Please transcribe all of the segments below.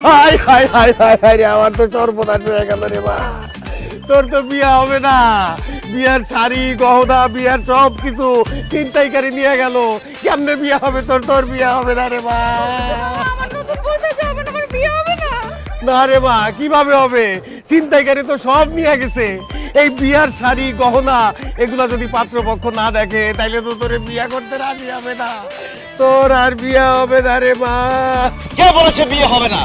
High high high high high রে, আমার তো সর্বনাশ হয়ে গেল রে মা। তোর তো বিয়া হবে না, বিয়ার শাড়ি গহনা বিয়ার সব কিছু ছিনতাইকারী নিয়ে গেল। কেমনে বিয়া হবে তোর? তোর বিয়া হবে না রে মা। আমার নতুন বউ সাজা হবে না, আমার বিয়ে হবে না। না রে মা, কিভাবে হবে? ছিনতাইকারী তো সব নিয়ে গেছে। এই বিয়ার শাড়ি গহনা এগুলা যদি পাত্রপক্ষ না দেখে তাইলে তো তোরে বিয়া করতে রাজি হবে না। তোর আর বিয়া হবে না রে মা। কে বলেছে বিয়ে হবে না?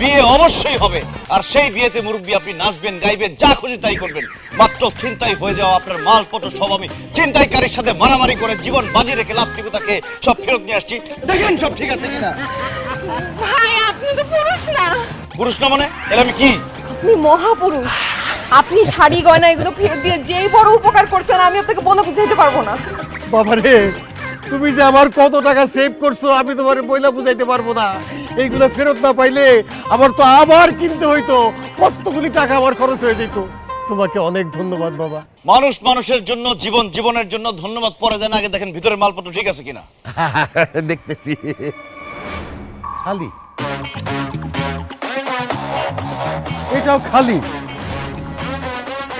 বিয়ে অবশ্যই হবে। আর সেই বিয়েতে মুরব্বী আপনি নাচবেন, গাইবেন, যা খুশি তাই করবেন। মাত্র ছিনতাই হয়ে যাওয়া আপনার মালপত্র সব আমি ছিনতাইকারীর সাথে মারামারি করে জীবন বাজি রেখে লাত্তিকুতাকে সব ফেরত নিয়ে আসছি। দেখেন সব ঠিক আছে কিনা। ভাই আপনি তো পুরুষ না। পুরুষ না মানে এর আমি কি? আপনি মহাপুরুষ। আপনি শাড়ি গয়না এগুলো ফেরত দিয়ে যেই বড় উপকার করছেন আমি আপনাকে বলে বুঝাইতে পারবো না। বাবারে, তুমি যে আমার কত টাকা সেভ করছো আমি তোমার বইলা বুঝাইতে পারবো না। এইগুলো ফেরত না পাইলে আমার তো আবার কিনতে হইতো, কতগুলি টাকা আমার খরচ হয়ে যেত। তোমাকে অনেক ধন্যবাদ বাবা। মানুষ মানুষের জন্য, জীবন জীবনের জন্য ধন্যবাদ পরে দেন, আগে দেখেন ভিতরের মালপত্র ঠিক আছে কিনা। দেখতেছি খালি, এটাও খালি,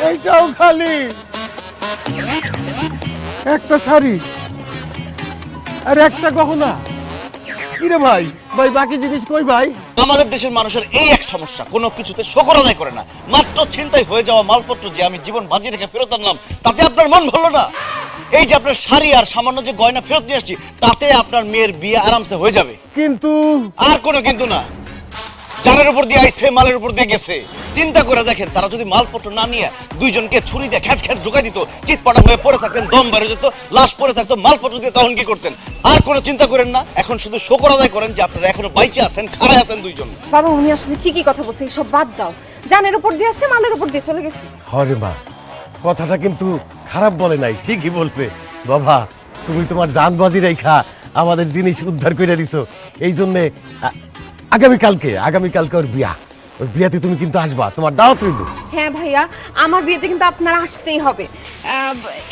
এইটাও খালি। একটা শাড়ি আর একটা গহনা। কিরে ভাই, ভাই বাকি জিনিস কই ভাই? আমাদের দেশের মানুষের এই এক সমস্যা, কোনো কিছুতে শকর আদায় করে না। মাত্র ছিনতাই হয়ে যাওয়া মালপত্র যে আমি জীবন বাজি রেখে ফেরত আনলাম, তাতে আপনার মন ভালো না? এই যে আপনার শাড়ি আর সামান্য যে গয়না ফেরত নিয়ে আসছি, তাতে আপনার মেয়ের বিয়ে আরামসে হয়ে যাবে। কিন্তু আর কোনো কিন্তু না। জানের উপর দিয়ে আইছে, মালের উপর দিয়ে গেছে। চিন্তা করে দেখেন, তারা যদি মালপত্র না নিয়ে দুইজনকে ছুরি দিয়ে খ্যাচ খ্যাচ ঢুকাই দিত, চিৎপাটা হয়ে পড়ে থাকতেন, দম বেড়ে যেত, লাশ পড়ে থাকতো, মালপত্র দিয়ে তখন কি করতেন? আর কোনো চিন্তা করেন না। এখন শুধু শকর আদায় করেন যে আপনারা এখনো বাইচে আছেন, খাড়ায় আছেন দুইজন। বাবা উনি আসলে ঠিকই কথা বলছে, সব বাদ দাও। জানের উপর দিয়ে আসছে, মালের উপর দিয়ে চলে গেছে। হরে মা, কথাটা কিন্তু খারাপ বলে নাই, ঠিকই বলছে। বাবা, তুমি তোমার জানবাজি রেখা আমাদের জিনিস উদ্ধার করে দিছো। এই জন্যে আগামীকালকে ওর বিয়া। ওই বিয়াতে তুমি কিন্তু আসবা, তোমার দাওয়াত রইল। হ্যাঁ ভাইয়া, আমার বিয়েতে কিন্তু আপনার আসতেই হবে।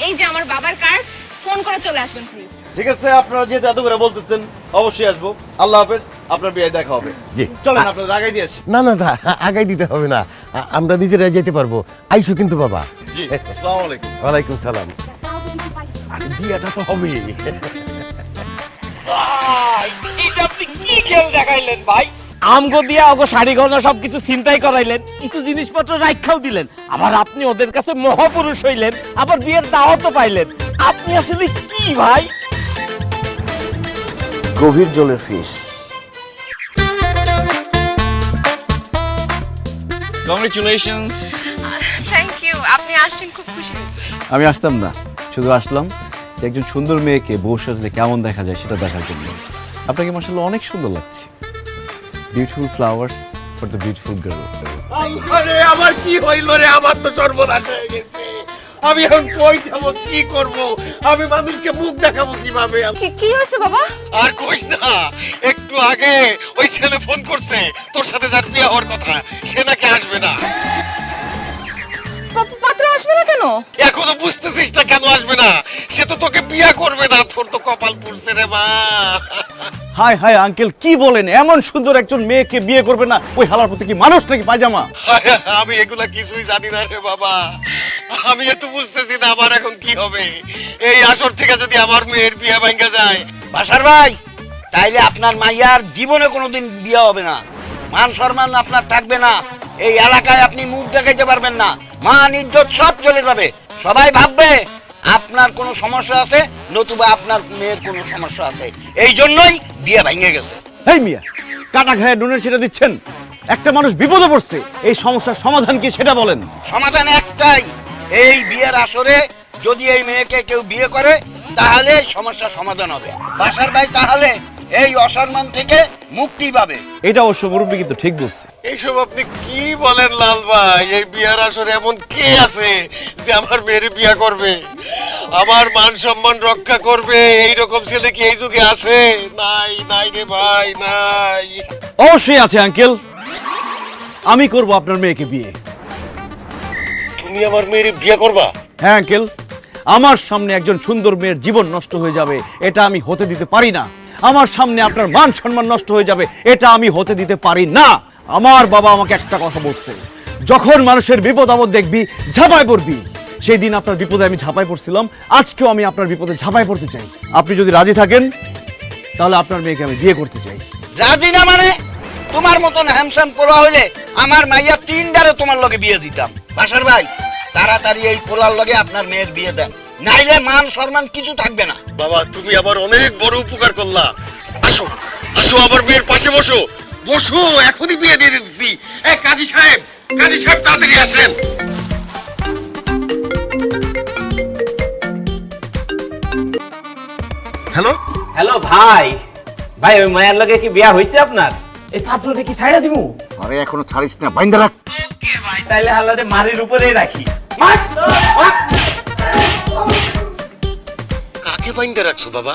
এই যে আমার বাবার কার্ড, ফোন করে চলে আসবেন প্লিজ। ঠিক আছে, আপনারা যেহেতু এত করে বলতেছেন অবশ্যই আসবো। আল্লাহ হাফেজ, আপনার বিয়ে দেখা হবে। জি চলেন আপনাদের আগাই দিয়ে আসি। না না না, আগাই দিতে হবে না, আমরা নিজেরাই যেতে পারবো। আইসো কিন্তু বাবা। জি, আসসালামু আলাইকুম। ওয়ালাইকুম সালাম। আরে বিয়াটা তো হবে। এটা আপনি কি খেল দেখাইলেন ভাই? আমগো দিয়া ওগো শাড়ি গহনা সবকিছু চিন্তাই করাইলেন, কিছু জিনিসপত্র রাখাও দিলেন, আবার আপনি ওদের কাছে মহাপুরুষ হইলেন, আবার বিয়ের দাওয়াতও পাইলেন। আপনি আসলে কি ভাই? গভীর জলের ফিশ। কংগ্রেচুলেশনস। থ্যাংক ইউ, আপনি আসছেন খুব খুশি হয়েছি। আমি আসতাম না, শুধু আসলাম যে একজন সুন্দর মেয়েকে বউ সাজলে কেমন দেখা যায় সেটা দেখার জন্য। আপনাকে মাশাআল্লাহ অনেক সুন্দর লাগছে। Beautiful flowers for the beautiful girl. আরে আমার কি হইল রে? আমার তো সর্বনাশ হয়ে গেছে। আমি এখন কই যাব, কি করব? আমি মানুষকে মুখ দেখাবো কিভাবে? কি হয়েছে বাবা? আর কইস না, একটু আগে ওই ছেলে ফোন করছে, তোর সাথে যার বিয়ে হওয়ার কথা, সে নাকি আসবে না। পাত্র আসবে না কেন? এখনো বুঝতেছিস না কেন আসবে না? সে তো তোকে বিয়ে করবে না। তোর তো কপাল পুড়ছে রে মা। হাই হাই আঙ্কেল, কি বলেন? এমন সুন্দর একজন মেয়েকে বিয়ে করবে না? ওই হালার প্রতি কি মানুষ নাকি পায়জামা? আমি এগুলা কিছুই জানি না রে বাবা। আমি এত বুঝতেছি না আমার এখন কি হবে। এই আসর থেকে যদি আমার মেয়ের বিয়ে ভাঙা যায়। বাসার ভাই, তাইলে আপনার মাইয়ার জীবনে কোনোদিন বিয়ে হবে না। মান সম্মান আপনার থাকবে না। এই এলাকায় আপনি মুখ দেখাইতে পারবেন না। মান ইজ্জত সব চলে যাবে। সবাই ভাববে আপনার কোনো সমস্যা আছে, নতুবা আপনার মেয়ের কোনো সমস্যা আছে। এই জন্যই বিয়ে ভেঙে গেছে। এই মিয়া, কাটা খায় নুনের সেটা দিচ্ছেন? একটা মানুষ বিপদে পড়ছে, এই সমস্যার সমাধান কি সেটা বলেন। সমাধান একটাই, এই বিয়ের আসরে যদি এই মেয়েকে কেউ বিয়ে করে তাহলে সমস্যার সমাধান হবে। বাসার ভাই তাহলে এই অসম্মান থেকে মুক্তি পাবে। এটা অবশ্য মুরব্বী কিন্তু ঠিক বলছে। এইসব আপনি কি বলেন লাল ভাই? এই বিয়ার আসরে এমন কে আছে যে আমার মেয়ের বিয়ে করবে, আমার মান সম্মান রক্ষা করবে? এইরকম ছেলে কি এই যুগে আছে? নাই নাই রে ভাই, নাই। অবশ্যই আছে আঙ্কেল, আমি করব আপনার মেয়েকে বিয়ে। তুমি আমার মেয়ের বিয়ে করবা? হ্যাঁ আঙ্কেল, আমার সামনে একজন সুন্দর মেয়ের জীবন নষ্ট হয়ে যাবে এটা আমি হতে দিতে পারি না। আমার সামনে আপনার মান সম্মান নষ্ট হয়ে যাবে, এটা আমি হতে দিতে পারি না। আমার বাবা আমাকে একটা কথা বলছে, যখন মানুষের বিপদ আপদ দেখবি ঝাঁপায় পড়বি। সেই দিন আপনার বিপদে আমি ঝাঁপায় পড়ছিলাম, আজকেও আমি আপনার বিপদে ঝাঁপায় পড়তে চাই। আপনি যদি রাজি থাকেন তাহলে আপনার মেয়েকে আমি বিয়ে করতে চাই। রাজি না মানে? তোমার মতন হ্যামসাম করা হইলে আমার মাইয়া 3টারে তোমার লগে বিয়ে দিতাম। বাসার ভাই, তাড়াতাড়ি এই পোলার লগে আপনার মেয়ের বিয়ে দেন, নাইলে মান সম্মান কিছু থাকবে না। বাবা তুমি আবার অনেক বড় উপকার করলা। আসো আসো, আমার মেয়ের পাশে বসো, বসো, এখনই বিয়ে দিয়ে দিচ্ছি। কাজী সাহেব, কাজী সাহেব তাড়াতাড়ি আসেন। হ্যালো, হ্যালো ভাই, ভাই ওই মায়ের লগে কি বিয়া হইছে আপনার? এই পাত্রটা কি ছাইড়া দিমু? আরে এখনো ছাড়িস না, বাইন্দা রাখ। ওকে ভাই, তাইলে হালারে মারির উপরেই রাখি। কাকে বাইন্দা রাখছো বাবা?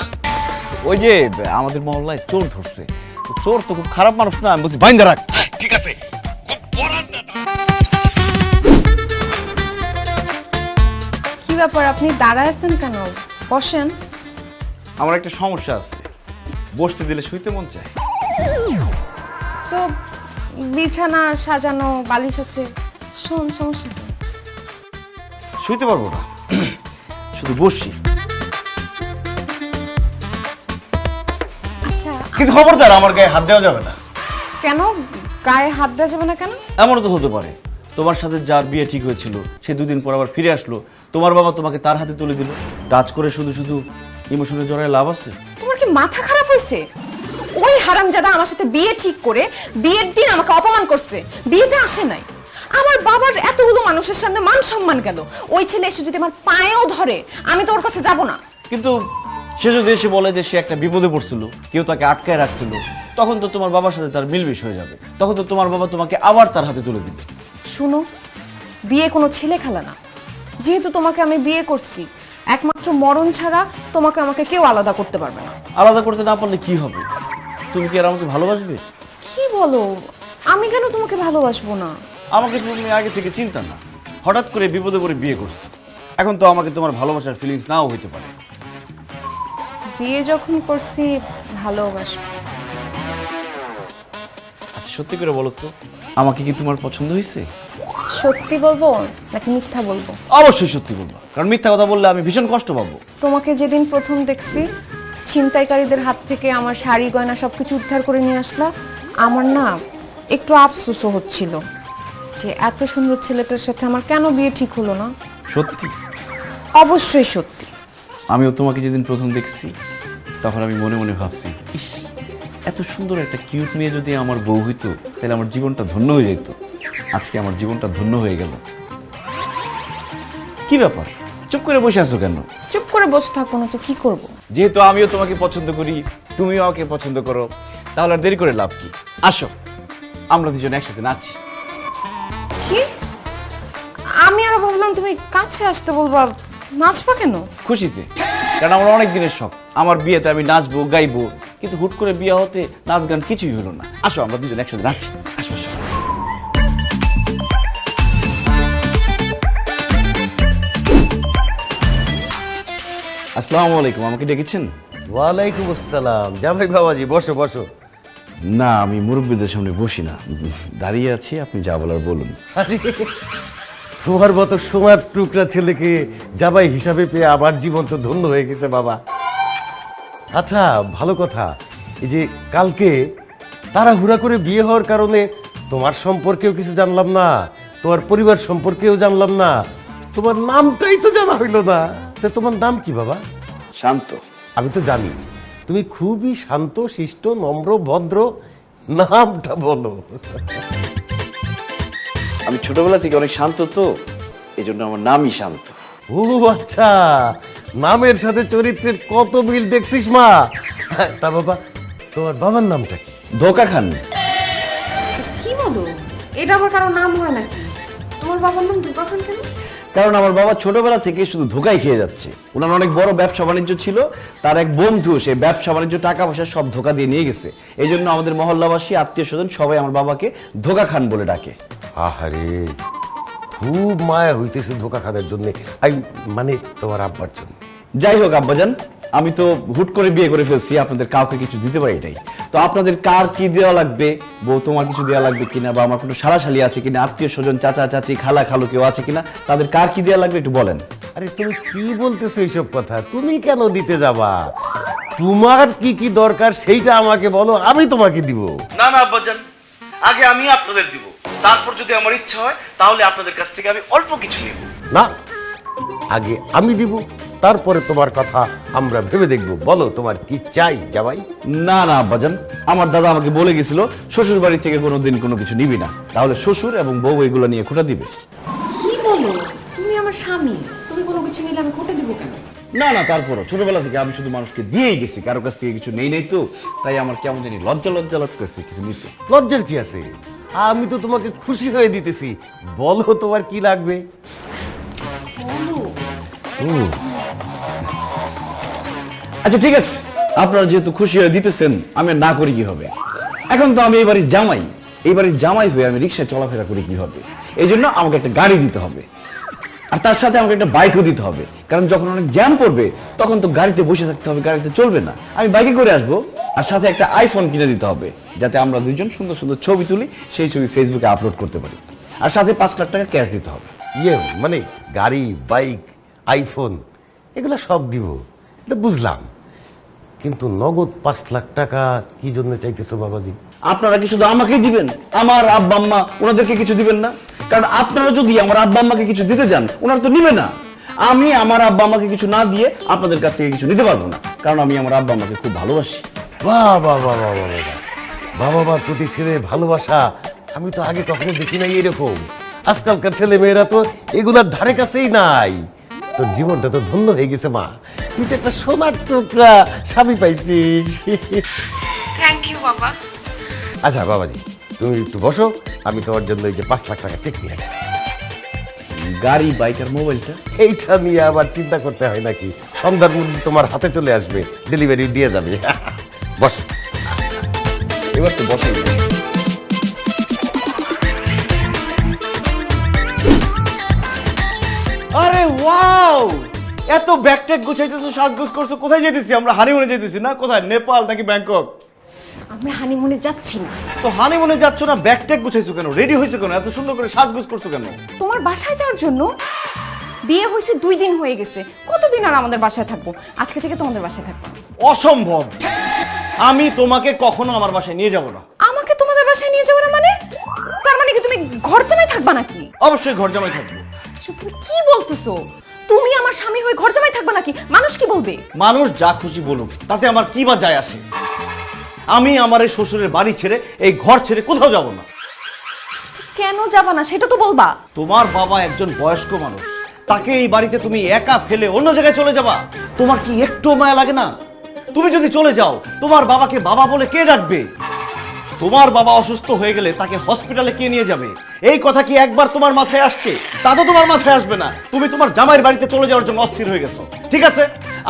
ওই যে আমাদের মহল্লায় চোর ধরছে, তো চোর তো খুব খারাপ মানুষ না, আমি বলছি বাইন্দা রাখ। ঠিক আছে, খুব পড়ার না। কি ব্যাপার, আপনি দাঁড়ায় আছেন কেন? বসেন। আমার একটা সমস্যা আছে, বসতে দিলে শুইতে মন চায়। তো বিছানা সাজানো, বালিশ আছে, শোন, সমস্যা কি? শুইতে পারবো না, শুধু বসি। আচ্ছা, কিন্তু খবরদার আমার গায়ে হাত দেওয়া যাবে না। কেন গায়ে হাত দেওয়া যাবে না কেন? এমনও তো হতে পারে তোমার সাথে যার বিয়ে ঠিক হয়েছিল সে 2 দিন পর আবার ফিরে আসলো, তোমার বাবা তোমাকে তার হাতে তুলে দিল। টাচ করে শুধু শুধু ইমোশনে জড়ায় লাভ আছে? তোমার কি মাথা খারাপ হয়েছে? ওই হারামজাদা আমার সাথে বিয়ে ঠিক করে বিয়ের দিন আমাকে অপমান করছে, বিয়েতে আসে নাই। আমার বাবার এতগুলো মানুষের সামনে মান সম্মান গেল। ওই ছেলে এসে যদি আমার পায়েও ধরে, আমি তো ওর কাছে যাব না। কিন্তু সে যদি এসে বলে যে সে একটা বিপদে পড়ছিল, কেউ তাকে আটকায় রাখছিল, তখন তো তোমার বাবার সাথে তার মিলমিশ হয়ে যাবে, তখন তো তোমার বাবা তোমাকে আবার তার হাতে তুলে দিবে। শুনো, বিয়ে কোনো ছেলে খেলা না। যেহেতু তোমাকে আমি বিয়ে করছি, একমাত্র মরণ ছাড়া তোমাকে আমাকে কেউ আলাদা করতে পারবে না। আলাদা করতে না পারলে কি হবে? তুমি কি আর আমাকে ভালোবাসবে? কি বলো? আমি কেন তোমাকে ভালোবাসবো না? আমাকে তুমি আগে থেকে চিন্তা না, হঠাৎ করে বিপদে পড়ে বিয়ে করছো, এখন তো আমাকে তোমার ভালোবাসার ফিলিংস নাও হইতে পারে। বিয়ে যখন করছি, ভালোবাসবো। আচ্ছা সত্যি করে বলো তো, আমাকে কি তোমার পছন্দ হয়েছে? সত্যি বলবো নাকি মিথ্যা বলবো? অবশ্যই সত্যি বলবো, কারণ মিথ্যা কথা বললে আমি ভীষণ কষ্ট পাবো। তোমাকে যেদিন প্রথম দেখছি, ছিনতাইকারীদের হাত থেকে আমার শাড়ি গয়না সবকিছু উদ্ধার করে নিয়ে আসলা, আমার না একটু আফসোসও হচ্ছিল যে এত সুন্দর ছেলেটার সাথে আমার কেন বিয়ে ঠিক হলো না। সত্যি? অবশ্যই সত্যি। আমিও তোমাকে যেদিন প্রথম দেখছি তখন আমি মনে মনে ভাবছি, ইস এত সুন্দর একটা কিউট মেয়ে যদি আমার বউ হইতো তাহলে আমার জীবনটা ধন্য হয়ে যেত। আজকে আমার জীবনটা ধন্য হয়ে গেল। কি ব্যাপার, চুপ করে বসে আছো কেন? চুপ করে বসে থাকবো না তো কি করব? যেহেতু আমিও তোমাকে পছন্দ করি, তুমিও আমাকে পছন্দ করো, তাহলে আর দেরি করে লাভ কি? আসো আমরা দুজন একসাথে নাচি। কি? আমি আরো ভাবলাম তুমি কাছে আসতে বলবা, নাচবা কেন? খুশিতে, কারণ আমার অনেক দিনের শখ, আমার বিয়েতে আমি নাচবো গাইবো, কিন্তু হুট করে বিয়ে হতে নাচ গান কিছুই হলো না। আসো আমরা দুজন একসাথে নাচি। আসো আসো। আসসালামু আলাইকুম, আমাকে ডেকেছেন? ওয়ালাইকুম আসসালাম। জামাই বাবাজি, বসো বসো। না, আমি মুরব্বীদের সামনে বসি না, দাঁড়িয়ে আছি, আপনি যা বলার বলুন। আরে, তোমার মতো সোনার টুকরা ছেলেকে জামাই হিসাবে পেয়ে আমার জীবন তো ধন্য হয়ে গেছে বাবা। আচ্ছা ভালো কথা, এই যে কালকে তাড়াহুড়া করে বিয়ে হওয়ার কারণে তোমার সম্পর্কেও কিছু জানলাম না, তোমার পরিবার সম্পর্কেও জানলাম না, তোমার নামটাই তো জানা হইলো না। তা তোমার নাম কি বাবা? শান্ত। আমি তো জানি তুমি খুবই শান্ত শিষ্ট নম্র ভদ্র, নামটা বলো। আমি ছোটবেলা থেকে অনেক শান্ত, তো এই জন্য আমার নামই শান্ত। ও আচ্ছা, নামের সাথে চরিত্রের কত মিল দেখছিস মা। তা বাবা, তোমার বাবার নামটা কি? ধোকা খান। কি বলো? এটা আবার কারো নাম হয় নাকি? তোমার বাবার নাম দুবা খান কেন? কারণ আমার বাবা ছোটবেলা থেকে শুধু ধোকাই খেয়ে যাচ্ছে। ওনার অনেক বড় ব্যবসা বাণিজ্য ছিল, তার এক বন্ধু সেই ব্যবসা বাণিজ্য টাকা পয়সা সব ধোকা দিয়ে নিয়ে গেছে। এই জন্য আমাদের মহল্লাবাসী আত্মীয় স্বজন সবাই আমার বাবাকে ধোকা খান বলে ডাকে। আহারে, খুব মায়া হইতেছে ধোকা খানের জন্য, মানে তোমার আব্বার জন্য। যাই হোক আব্বাজান, আমি তো হুট করে বিয়ে করে ফেলছি, আপনাদের কাউকে কিছু দিতে পারি এটাই। তো আপনাদের কার কি দেওয়া লাগবে, বউ তোমার কিছু দেওয়া লাগবে কিনা, বা আমার কোনো শালাশালি আছে কিনা, আত্মীয় স্বজন, চাচা চাচি, খালা খালু কেউ আছে কিনা, তাদের কার কি দেওয়া লাগবে একটু বলেন। আরে তুমি কি বলতেছো এইসব কথা? তুমি কেন দিতে যাবা? তোমার কি কি দরকার সেইটা আমাকে বলো, আমি তোমাকে দিব। না না আব্বাজান, আগে আমি আপনাদের দিব, তারপর যদি আমার ইচ্ছা হয় তাহলে আপনাদের কাছ থেকে আমি অল্প কিছু নিব। না, আগে আমি দিব, তারপরে তোমার কথা আমরা ভেবে দেখব। বলো তোমার কি চাই জামাই? না না আব্বাজান, আমার দাদা আমাকে বলে গেছিল শ্বশুর বাড়ি থেকে কোনোদিন কোনো কিছু নিবি না, তাহলে শ্বশুর এবং বউ এগুলো নিয়ে খোঁটা দিবে। কি বলো? তুমি আমার স্বামী, তুমি কোনো কিছু নিলে আমি কোটে দিব কেন? না না, তারপরও ছোটবেলা থেকে আমি শুধু মানুষকে দিয়েই গেছি, কারো কাছ থেকে কিছু নেই তো, তাই আমার কেমন জানি লজ্জা লজ্জা লাগতেছে কিছু নিতে। লজ্জার কি আছে? আমি তো তোমাকে খুশি হয়ে দিতেছি। বলো তোমার কি লাগবে? আচ্ছা ঠিক আছে, আপনারা যেহেতু খুশি হয়ে দিতেছেন, আমি আর না করি কি হবে? এখন তো আমি এই বাড়ির জামাই, এই বাড়ির জামাই হয়ে আমি রিক্সায় চলাফেরা করি কি হবে? এই জন্য আমাকে একটা গাড়ি দিতে হবে, আর তার সাথে আমাকে একটা বাইকও দিতে হবে, কারণ যখন অনেক জ্যাম পড়বে তখন তো গাড়িতে বসে থাকতে হবে, গাড়িতে চলবে না। আমি বাইকে করে আসবো, আর সাথে একটা আইফোন কিনে দিতে হবে, যাতে আমরা দুইজন সুন্দর সুন্দর ছবি তুলি, সেই ছবি ফেসবুকে আপলোড করতে পারি। আর সাথে 5 লাখ টাকা ক্যাশ দিতে হবে। ইয়ে মানে গাড়ি, বাইক, আইফোন এগুলো সব দিব, এটা বুঝলাম, কিন্তু নগদ 5 লাখ টাকা কি জন্য চাইতেছো বাবাজি? আপনারা কি শুধু আমাকেই দিবেন? আমার আব্বা আম্মা ওনাদেরকে কিছু দিবেন না? কারণ আপনারা যদি আমার আব্বা আম্মাকে কিছু দিতে যান, ওনারা তো নিবে না। আমি আমার আব্বা আম্মাকে কিছু না দিয়ে আপনাদের কাছ থেকে কিছু নিতে পারবো না, কারণ আমি আমার আব্বা আম্মাকে খুব ভালোবাসি। বাহ বাহ বাহ বাহ বাহ বাহ। বাবা মার প্রতি ছেলে ভালোবাসা আমি তো আগে কখনো দেখি নাই এরকম। আজকালকার ছেলে মেয়েরা তো এগুলার ধারে কাছেই নাই। তোর জীবনটা তো ধন্য হয়ে গেছে মা, তুই তো একটা সোনার টুকরা স্বামী পাইছিস। থ্যাংক ইউ বাবা। আচ্ছা বাবাজি, তুমি একটু বসো, আমি তোমার জন্য এই যে 5 লাখ টাকা চেক নিয়ে আসি। গাড়ি, বাইক আর মোবাইলটা এইটা নিয়ে আবার চিন্তা করতে হয় নাকি? সন্ধ্যার মধ্যে তোমার হাতে চলে আসবে, ডেলিভারি দিয়ে যাবে। বস, এবার তো বসাই। আরে ওয়াও, এত ব্যাগ ট্যাগ গুছাইতেছো, সাজগোজ করছো, কোথায় যেতেছি আমরা? হানিমুনে যেতেছি না? কোথায়, নেপাল নাকি ব্যাংকক? আমরা হানিমুনে যাচ্ছি না। তো হানিমুনে যাচ্ছ না, ব্যাগ ট্যাগ গুছাইছো কেন? রেডি হয়েছে কেন? এত সুন্দর করে সাজগোজ করছো কেন? তোমার বাসায় যাওয়ার জন্য। বিয়ে হয়েছে 2 দিন হয়ে গেছে, কতদিন আর আমাদের বাসায় থাকবো? আজকে থেকে তোমাদের বাসায় থাকবো। অসম্ভব, আমি তোমাকে কখনো আমার বাসায় নিয়ে যাব না। আমাকে তোমাদের বাসায় নিয়ে যাবে না মানে? তার মানে কি তুমি ঘর জামাই থাকবা নাকি? অবশ্যই ঘর জামাই থাকবো। তুমি কি বলতেছো? তুমি আমার স্বামী হয়ে ঘর জামাই থাকবা নাকি? মানুষ কি বলবে? মানুষ যা খুশি বলুক, তাতে আমার কি বা যায় আসে? আমি আমার এই শ্বশুরের বাড়ি ছেড়ে, এই ঘর ছেড়ে কোথাও যাব না। কেন যাবা না সেটা তো বলবা। তোমার বাবা একজন বয়স্ক মানুষ, তাকে এই বাড়িতে তুমি একা ফেলে অন্য জায়গায় চলে যাবা? তোমার কি একটু মায়া লাগে না? তুমি যদি চলে যাও, তোমার বাবাকে বাবা বলে কে ডাকবে? তোমার বাবা অসুস্থ হয়ে গেলে তাকে হসপিটালে কে নিয়ে যাবে? এই কথা কি একবার তোমার মাথায় আসছে? তা তো তোমার মাথায় আসবে না। তুমি তোমার জামাইয়ের বাড়িতে চলে যাওয়ার জন্য অস্থির হয়ে গেছো। ঠিক আছে,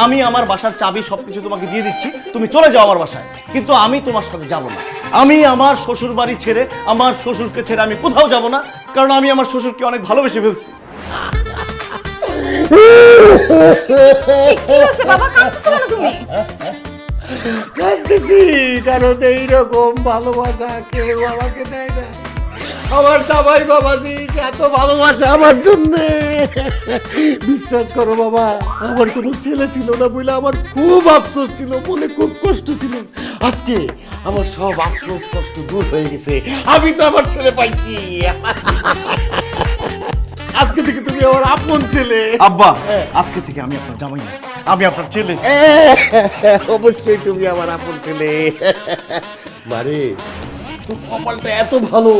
আমি আমার বাসার চাবি সবকিছু তোমাকে দিয়ে দিচ্ছি, তুমি চলে যাও আমার বাসায়, কিন্তু আমি তোমার সাথে যাব না। আমি আমার শ্বশুর বাড়ি ছেড়ে, আমার শ্বশুরকে ছেড়ে আমি কোথাও যাব না, কারণ আমি আমার শ্বশুরকে অনেক ভালোবেসে ফেলছি। কি হয়েছে বাবা, কাঁদতেছো কেন তুমি? কাঁদতেছি কারণ এইরকম ভালোবাসা কেউ আমাকে দেয় না। আমার জামাই বাবাজি এত ভালোবাসা আমার জন্য। বিশ্বাস করো বাবা, আমার কোনো ছেলে ছিল না বলে আমার খুব আফসোস ছিল, মনে খুব কষ্ট ছিল। আজকে আমার সব আফসোস কষ্ট দূর হয়ে গেছে, আমি তো আমার ছেলে পাইছি। আজকে থেকে তুমি আমার আপন ছেলে। আব্বা, আজকে থেকে আমি আপনার জামাই না, আমি আপনার ছেলে। অবশ্যই তুমি আমার আপন ছেলে। মারে, তোর কপালটা এত ভালো,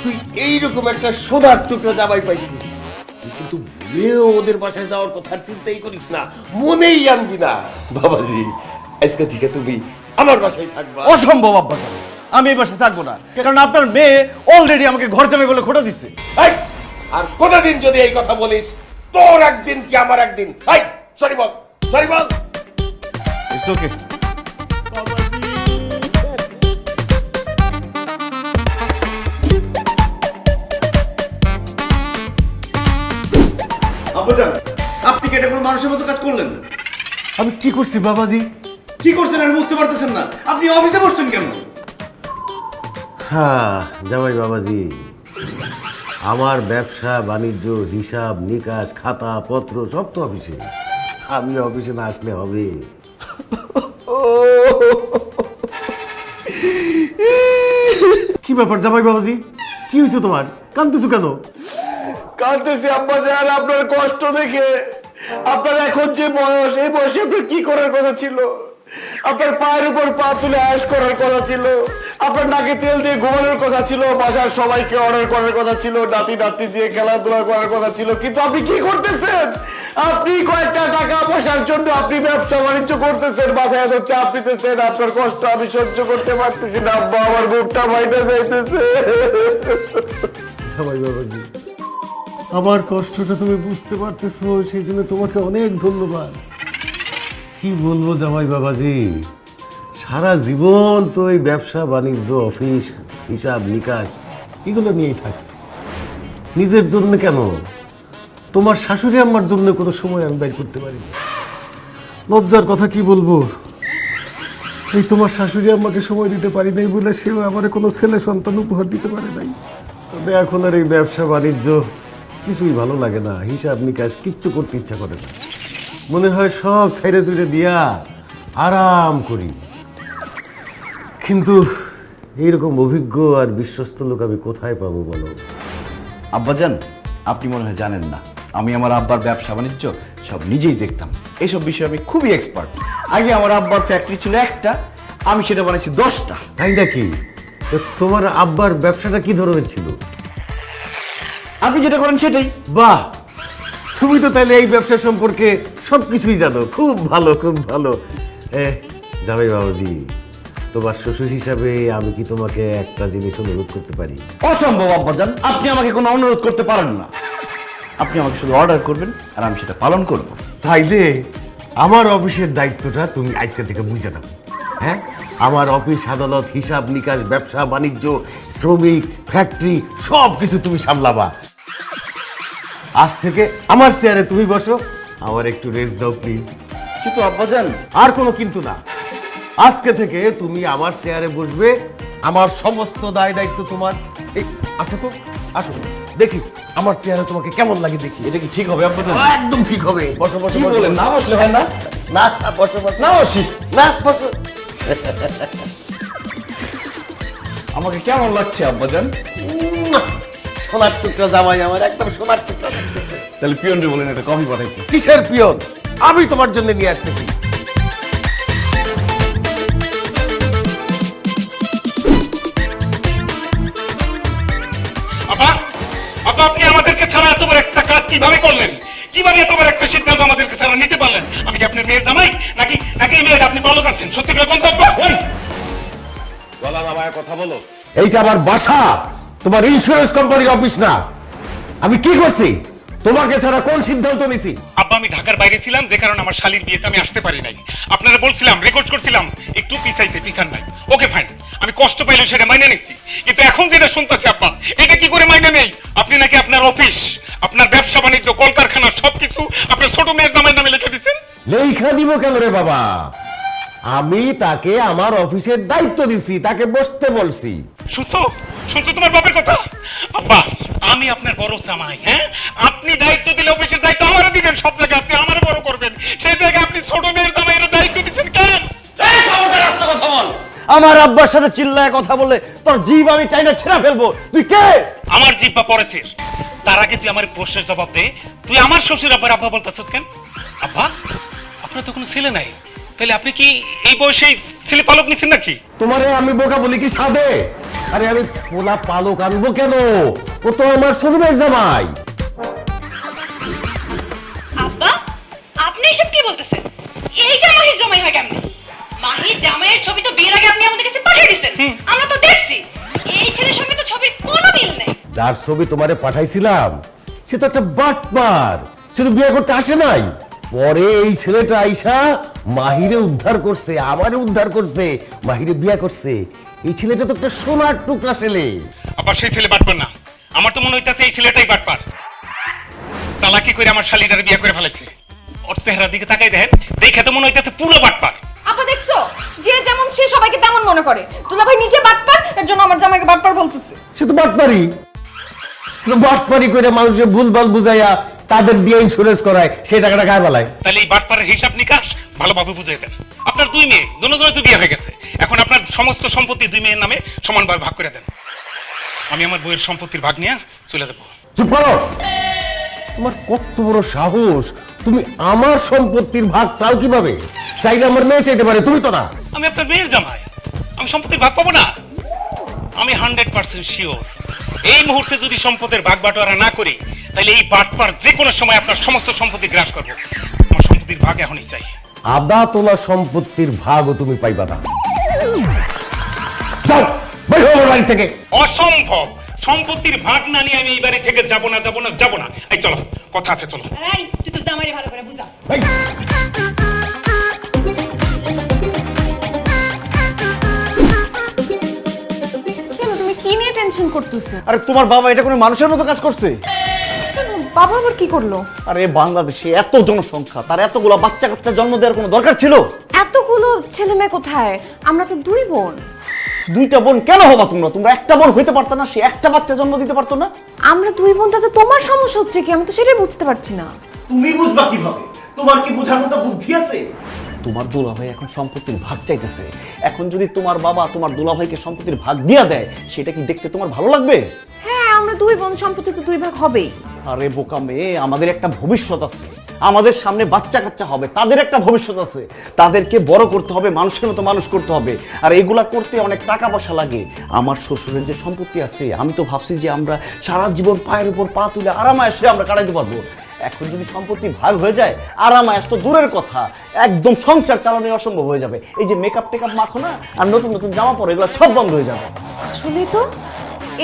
তুই এইরকম একটা সোনার টুকরো জামাই পাইছিস। তুই কিন্তু ভুলেও ওদের বাসায় যাওয়ার কথা চিন্তাই করিস না, মনেই আনবি না। বাবাজি, আজকে থেকে তুমি আমার বাসায় থাকবা। অসম্ভব আব্বা, আমি এই বাসায় থাকবো না, কারণ আপনার মেয়ে অলরেডি আমাকে ঘর জামাই বলে খোটা দিচ্ছে। এই, আর কোনদিন যদি এই কথা বলিস, তোর একদিন কি আমার একদিন। এই, sorry ball, sorry ball. It's okay. আব্বাজান, আপনি কি এটা কোনো মানুষের মতো কাজ করলেন? আমি কি করছি বাবাজি? কি করছেন আর বুঝতে পারতেছেন না? আপনি অফিসে বসছেন কেন? হ্যাঁ জামাই বাবাজি, আমার ব্যবসা বাণিজ্য হিসাব নিকাশ খাতা পত্র সব তো অফিসে। আমি অফিসে না আসলে হবে? কি ব্যাপার জামাই বাবাজি, কি হয়েছে তোমার? কাঁদতেছো কেন? কাঁদতেছি আব্বাজান আপনার কষ্ট দেখে। আপনার এখন যে বয়স, এই বয়সে আপনার কি করার কথা ছিল? আপনার পায়ের উপর পা তুলে আয়েশ করার কথা ছিল, আপনার নাকে তেল দিয়ে ঘুমানোর কথা ছিল, বাসার সবাইকে অর্ডার করার কথা ছিল, নাতি নাতি দিয়ে খেলাধুলা করার কথা ছিল, কিন্তু আপনি কি করতেছেন? আপনি কয়েকটা টাকা পয়সার জন্য আপনি ব্যবসা বাণিজ্য করতেছেন, মাথায় এত চাপ নিতেছেন। আপনার কষ্ট আমি সহ্য করতে পারতেছি না আব্বা, আমার বুকটা বাইরে যাইতেছে। জামাই বাবাজি, আমার কষ্টটা তুমি বুঝতে পারতেছো, সেই জন্য তোমাকে অনেক ধন্যবাদ। কি বলবো জামাই বাবাজি, সারা জীবন তো এই ব্যবসা বাণিজ্য অফিস হিসাব নিকাশ এগুলো নিয়েই থাকছি। নিজের জন্য কেন, তোমার শাশুড়ি আম্মার জন্য কোনো সময় আমি ব্যয় করতে পারি না। লজ্জার কথা কি বলবো, এই তোমার শাশুড়ি আম্মাকে সময় দিতে পারি নাই বলে সেও আমার কোনো ছেলে সন্তান উপহার দিতে পারে নাই। তবে এখন আর এই ব্যবসা বাণিজ্য কিছুই ভালো লাগে না, হিসাব নিকাশ কিচ্ছু করতে ইচ্ছা করে না। মনে হয় সব ছাইড়ে চুড়ে দিয়া আরাম করি। কিন্তু এইরকম অভিজ্ঞ আর বিশ্বস্ত লোক আমি কোথায় পাবো বলো? আব্বাজান, আপনি মনে হয় জানেন না, আমি আমার আব্বার ব্যবসা বাণিজ্য সব নিজেই দেখতাম। এইসব বিষয়ে আমি খুবই এক্সপার্ট। আগে আমার আব্বার ফ্যাক্টরি ছিল একটা, আমি সেটা বানাইছি 10টা। তাই নাকি? তো তোমার আব্বার ব্যবসাটা কি ধরনের ছিল? আপনি যেটা করেন সেটাই। বাহ, তুমি তো তাহলে এই ব্যবসা সম্পর্কে সবকিছুই জানো। খুব ভালো, খুব ভালো। জামাই বাবাজি, তোমার শ্বশুর হিসাবে আমি কি তোমাকে একটা জিনিস অনুরোধ করতে পারি? অসম্ভব আব্বাজান, আপনি আমাকে কোনো অনুরোধ করতে পারেন না। আপনি আমাকে শুধু অর্ডার করবেন আর আমি সেটা পালন করব। তাইলে আমার অফিসের দায়িত্বটা তুমি আজকে থেকে বুঝে নাও। হ্যাঁ, আমার অফিস আদালত হিসাব নিকাশ ব্যবসা বাণিজ্য শ্রমিক ফ্যাক্টরি সব কিছু তুমি সামলাবা। আজ থেকে আমার চেয়ারে তুমি বসো, আমার একটু রেস্ট দাও প্লিজ। কিন্তু আব্বাজান, আর কোনো কিন্তু না, আজকে থেকে তুমি আমার চেয়ারে বসবে, আমার সমস্ত দায় দায়িত্ব তোমার। এই আসো তো, আসো দেখি আমার চেয়ারে তোমাকে কেমন লাগে দেখি। এটা কি ঠিক হবে আব্বাজান? একদম ঠিক হবে। বসো বসো কি বসো। বলেন? না বসলে হয় না? না না, বসো বসো। না বসি। না বসো। আমাকে কেমন লাগছে আব্বাজান? সোনার টুকরা জামাই আমার, একদম সোনার টুকরা লাগতেছে। তাহলে পিয়নরে বলেন একটা কফি পাঠাইতে। কিসের পিয়ন? আমি তোমার জন্য নিয়ে আসতেছি। আপা, আপা, আপনি আমাদেরকে ছাড়া এত বড় একটা কাজ কিভাবে করলেন? কিভাবে এত বড় একটা সিদ্ধান্ত আমাদেরকে ছাড়া নিতে পারলেন? আমি কি আপনার মেয়ের জামাই নাকি নাকি এই মেয়ের আপনি ভালো করছেন? সত্যি করে কোন তথ্য? গলা নামায় কথা বলো। এইটা আমার বাসা, তোমার ইন্স্যুরেন্স কোম্পানির অফিস না। আমি কি করছি? তোমাকে ছাড়া কোন সিদ্ধান্ত নিছি? আব্বা, আমি ঢাকার বাইরে ছিলাম, যে কারণে আমার শালীর বিয়েতে আমি আসতে পারি নাই। আপনারা বলছিলাম, রেকর্ড করছিলাম, একটু পিছান নাই। ওকে ফাইন, আমি কষ্ট পাইলে সেটা মাইনে নিচ্ছি। কিন্তু এখন যেটা শুনতেছি আব্বা, এটা কি করে মাইনে নেই? আপনি নাকি আপনার অফিস, আপনার ব্যবসা বাণিজ্য কলকারখানা সবকিছু আপনার ছোট মেয়ের জামাইয়ের নামে লিখে দিচ্ছেন। লেখা দিব কেন রে বাবা? আমি তাকে আমার অফিসের দায়িত্ব দিছি, তাকে বসতে বলছি। শুনছো শুনছো তোমার বাপের কথা? আব্বা, আমি আপনার বড় জামাই, হ্যাঁ? আপনি দায়িত্ব দিলে অফিসের দায়িত্ব আমারও দিবেন, সব জায়গায় আপনি আমারও বড় করবেন। সেই জায়গায় আপনি ছোট মেয়ের জামাইয়ের দায়িত্ব দিচ্ছেন কেন? কথা বল। আমার আব্বার সাথে চিল্লায় কথা বলে তোর জিভ আমি টাইনা ছেড়ে ফেলবো। তুই কে? আমার জিব্বা পড়েছে, তার আগে তুই আমার প্রশ্নের জবাব দে। তুই আমার শ্বশুর আব্বার আব্বা বলতেছিস কেন? আব্বা, আপনার তো কোনো ছেলে নাই, তাহলে আপনি কি এই বয়সে ছেলে পালক নিচ্ছেন নাকি? তোমারে আমি বোকা বলি কি সাধে? আরে আমি পোলা পালক আনবো কেন? ও তো আমার শ্বশুরের জামাই। আব্বা, আপনি এসব কি বলতেছেন? এইটা মাহির জামাই হয় কেমনে? মাহির জামাইয়ের ছবি তো বিয়ের আগে আপনি আমাদের কাছে পাঠিয়ে দিয়েছেন, আমরা তো দেখছি। এই ছেলের সঙ্গে তো ছবির কোনো মিল নেই। যার ছবি তোমারে পাঠাইছিলাম সে তো একটা বাটপার, শুধু বিয়ে করতে আসে নাই। পরে এই ছেলেটা আইসা মাহিরে উদ্ধার করছে, আমারে উদ্ধার করছে, মাহিরে বিয়ে করছে। এই ছেলেটা তো একটা সোনার টুকরা ছেলে। আবার সেই ছেলে বাটপার না, আমার তো মনে হইতাছে এই ছেলেটাই বাটপার। চালাকি করে আমার শালীটারে বিয়ে করে ফেলেছে। ওর চেহারার দিকে তাকাই দেখেন, দেখে তো মনে হইতেছে পুরো বাটপার। আপা দেখছো, যে যেমন সে সবাইকে তেমন মনে করে। দুলাভাই নিজে বাটপার, এর জন্য আমার জামাইকে বাটপার বলতেছে। সে তো বাটপারি, বাটপারি করে মানুষের ভুলভাল বুঝাইয়া তাদের দিয়ে ইন্স্যুরেন্স করায়, সেই টাকাটা গায়ে পালায়। তাহলে এই বাটপারের হিসাব নিকাশ ভালোভাবে বুঝাই দেন। আপনার 2 মেয়ে, দুজনে তো বিয়ে হয়ে গেছে, এখন আপনার সমস্ত সম্পত্তি 2 মেয়ের নামে সমানভাবে ভাগ করে দেন। আমি আমার বইয়ের সম্পত্তির ভাগ নিয়ে চলে যাবো। চুপ করো, তোমার কত বড় সাহস, তুমি আমার সম্পত্তির ভাগ চাও কিভাবে? চাইলে আমার মেয়ে চাইতে পারে, তুমি তো না। আমি আপনার মেয়ের জামাই, আমি সম্পত্তির ভাগ পাবো না? আমি 100% শিওর এই মুহূর্তে যদি সম্পদের ভাগ বাটোয়ারা না করি, তাহলে এই বাটপার যে কোনো সময় আপনার সমস্ত সম্পত্তি গ্রাস করবে। আমার সম্পত্তির ভাগ এখনই চাই। আদা তোলা সম্পত্তির ভাগও তুমি পাইবা না। যাও, বের হও আমার বাড়ি থেকে। অসম্ভব, সম্পত্তির ভাগ না নিয়ে আমি এই বাড়ি থেকে যাবো না, যাবো না, যাবো না। এই চলো, কথা আছে, চলো। এই তুই তো জামাইরে ভালো করে বুঝা। এই, কেন তুমি কি নিয়ে টেনশন করতেছো? আরে তোমার বাবা এটা কোনো মানুষের মতো কাজ করছে? বাবা আবার কি করলো? আরে বাংলাদেশে এত জনসংখ্যা, তার এতগুলো বাচ্চা কাচ্চা জন্ম দেওয়ার কোনো দরকার ছিল? এতগুলো ছেলে মেয়ে কোথায়? আমরা তো 2 বোন। 2টা বোন কেন হবা তোমরা? তোমরা একটা বোন হইতে পারতো না? সে একটা বাচ্চা জন্ম দিতে পারতো না? আমরা 2 বোন, তাতে তোমার সমস্যা হচ্ছে কি? আমি তো সেটাই বুঝতে পারছি না। তুমি বুঝবা কিভাবে? তোমার কি বোঝার মতো বুদ্ধি আছে? তোমার দুলাভাই এখন সম্পত্তির ভাগ চাইতেছে। এখন যদি তোমার বাবা তোমার দুলাভাইকে সম্পত্তির ভাগ দিয়া দেয়, সেটা কি দেখতে তোমার ভালো লাগবে? হ্যাঁ, আমরা 2 বোন, সম্পত্তি তো 2 ভাগ হবেই। আরে বোকা মেয়ে, আমাদের একটা ভবিষ্যৎ আছে, আমাদের সামনে বাচ্চা কাচ্চা হবে, তাদের একটা ভবিষ্যৎ আছে, তাদেরকে বড় করতে হবে, মানুষের মতো মানুষ করতে হবে। আর এগুলা করতে অনেক টাকা পয়সা লাগে। আমার শ্বশুরের যে সম্পত্তি আছে, আমি তো ভাবছি যে আমরা সারা জীবন পায়ের উপর পা তুলে আরামায়েশে আমরা কাটাইতে পারবো। এখন যদি সম্পত্তি ভাগ হয়ে যায়, আরামায়েশ তো দূরের কথা, একদম সংসার চালানো অসম্ভব হয়ে যাবে। এই যে মেকআপ টেকআপ মাখো না, আর নতুন নতুন জামা পরো, এগুলো সব বন্ধ হয়ে যাবে। আসলেই তো,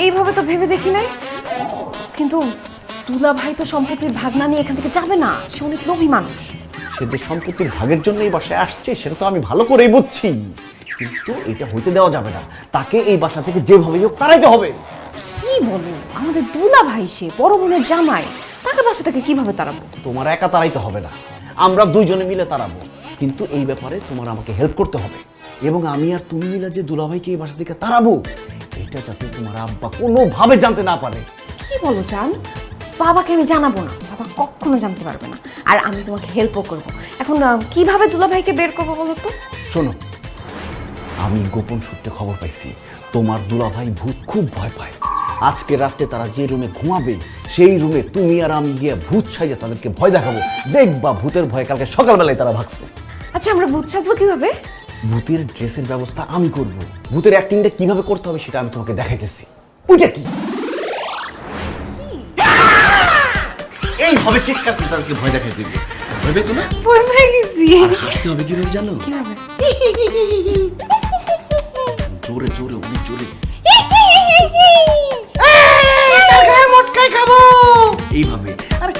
এইভাবে তো ভেবে দেখি নাই। কিন্তু দুলাভাই তো সম্পত্তির ভাগ না নিয়ে এখান থেকে যাবে না, সে অনেক লোভী মানুষ। সে যে সম্পত্তির ভাগের জন্য এই বাসায় আসছে, সেটা তো আমি ভালো করেই বুঝছি, কিন্তু এটা হইতে দেওয়া যাবে না। তাকে এই বাসা থেকে যেভাবে হোক তাড়াইতে হবে। কি বলো, আমাদের দুলাভাই, সে বড় বোনের জামাই, তাকে বাসা থেকে কিভাবে তাড়াবো? তোমার একা তাড়াইতে হবে না, আমরা 2 জনে মিলে তাড়াবো। কিন্তু এই ব্যাপারে তোমার আমাকে হেল্প করতে হবে, এবং আমি আর তুমি মিলে যে দুলাভাইকে এই বাসা থেকে তাড়াবো, এটা যাতে তোমার আব্বা কোনোভাবে জানতে না পারে। কি বলো জান? বাবাকে আমি জানাবো না, বাবা কখনো জানতে পারবে না। আর আমি তোমাকে হেল্পও করবো। এখন কিভাবে দুলাভাইকে বের করবো বলো তো? শোনো, আমি গোপন সূত্রে খবর পাইছি তোমার দুলাভাই ভূত খুব ভয় পায়। আজকে রাতে তারা যে রুমে ঘুমাবে, সেই রুমে তুমি আর আমি গিয়ে ভূত সাইজে তাদেরকে ভয় দেখাবো। দেখবা ভূতের ভয় কালকে সকালবেলায় তারা ভাগছে। আচ্ছা, আমরা ভূত সাজবো কিভাবে? ভূতের ড্রেসের ব্যবস্থা আমি করব। ভূতের অ্যাক্টিংটা কিভাবে করতে হবে সেটা আমি তোমাকে দেখাইতেছি। ওইটা কি? এইভাবে চিৎকার করে তাদেরকে ভয় দেখাই দিবি। ভয় পেয়েছো না? ভয় পেয়ে গেছি। আর হাসতে হবে কিভাবে জানো? কিভাবে? জোরে জোরে, অনেক জোরে। মটকাই খাবো এইভাবে। আরে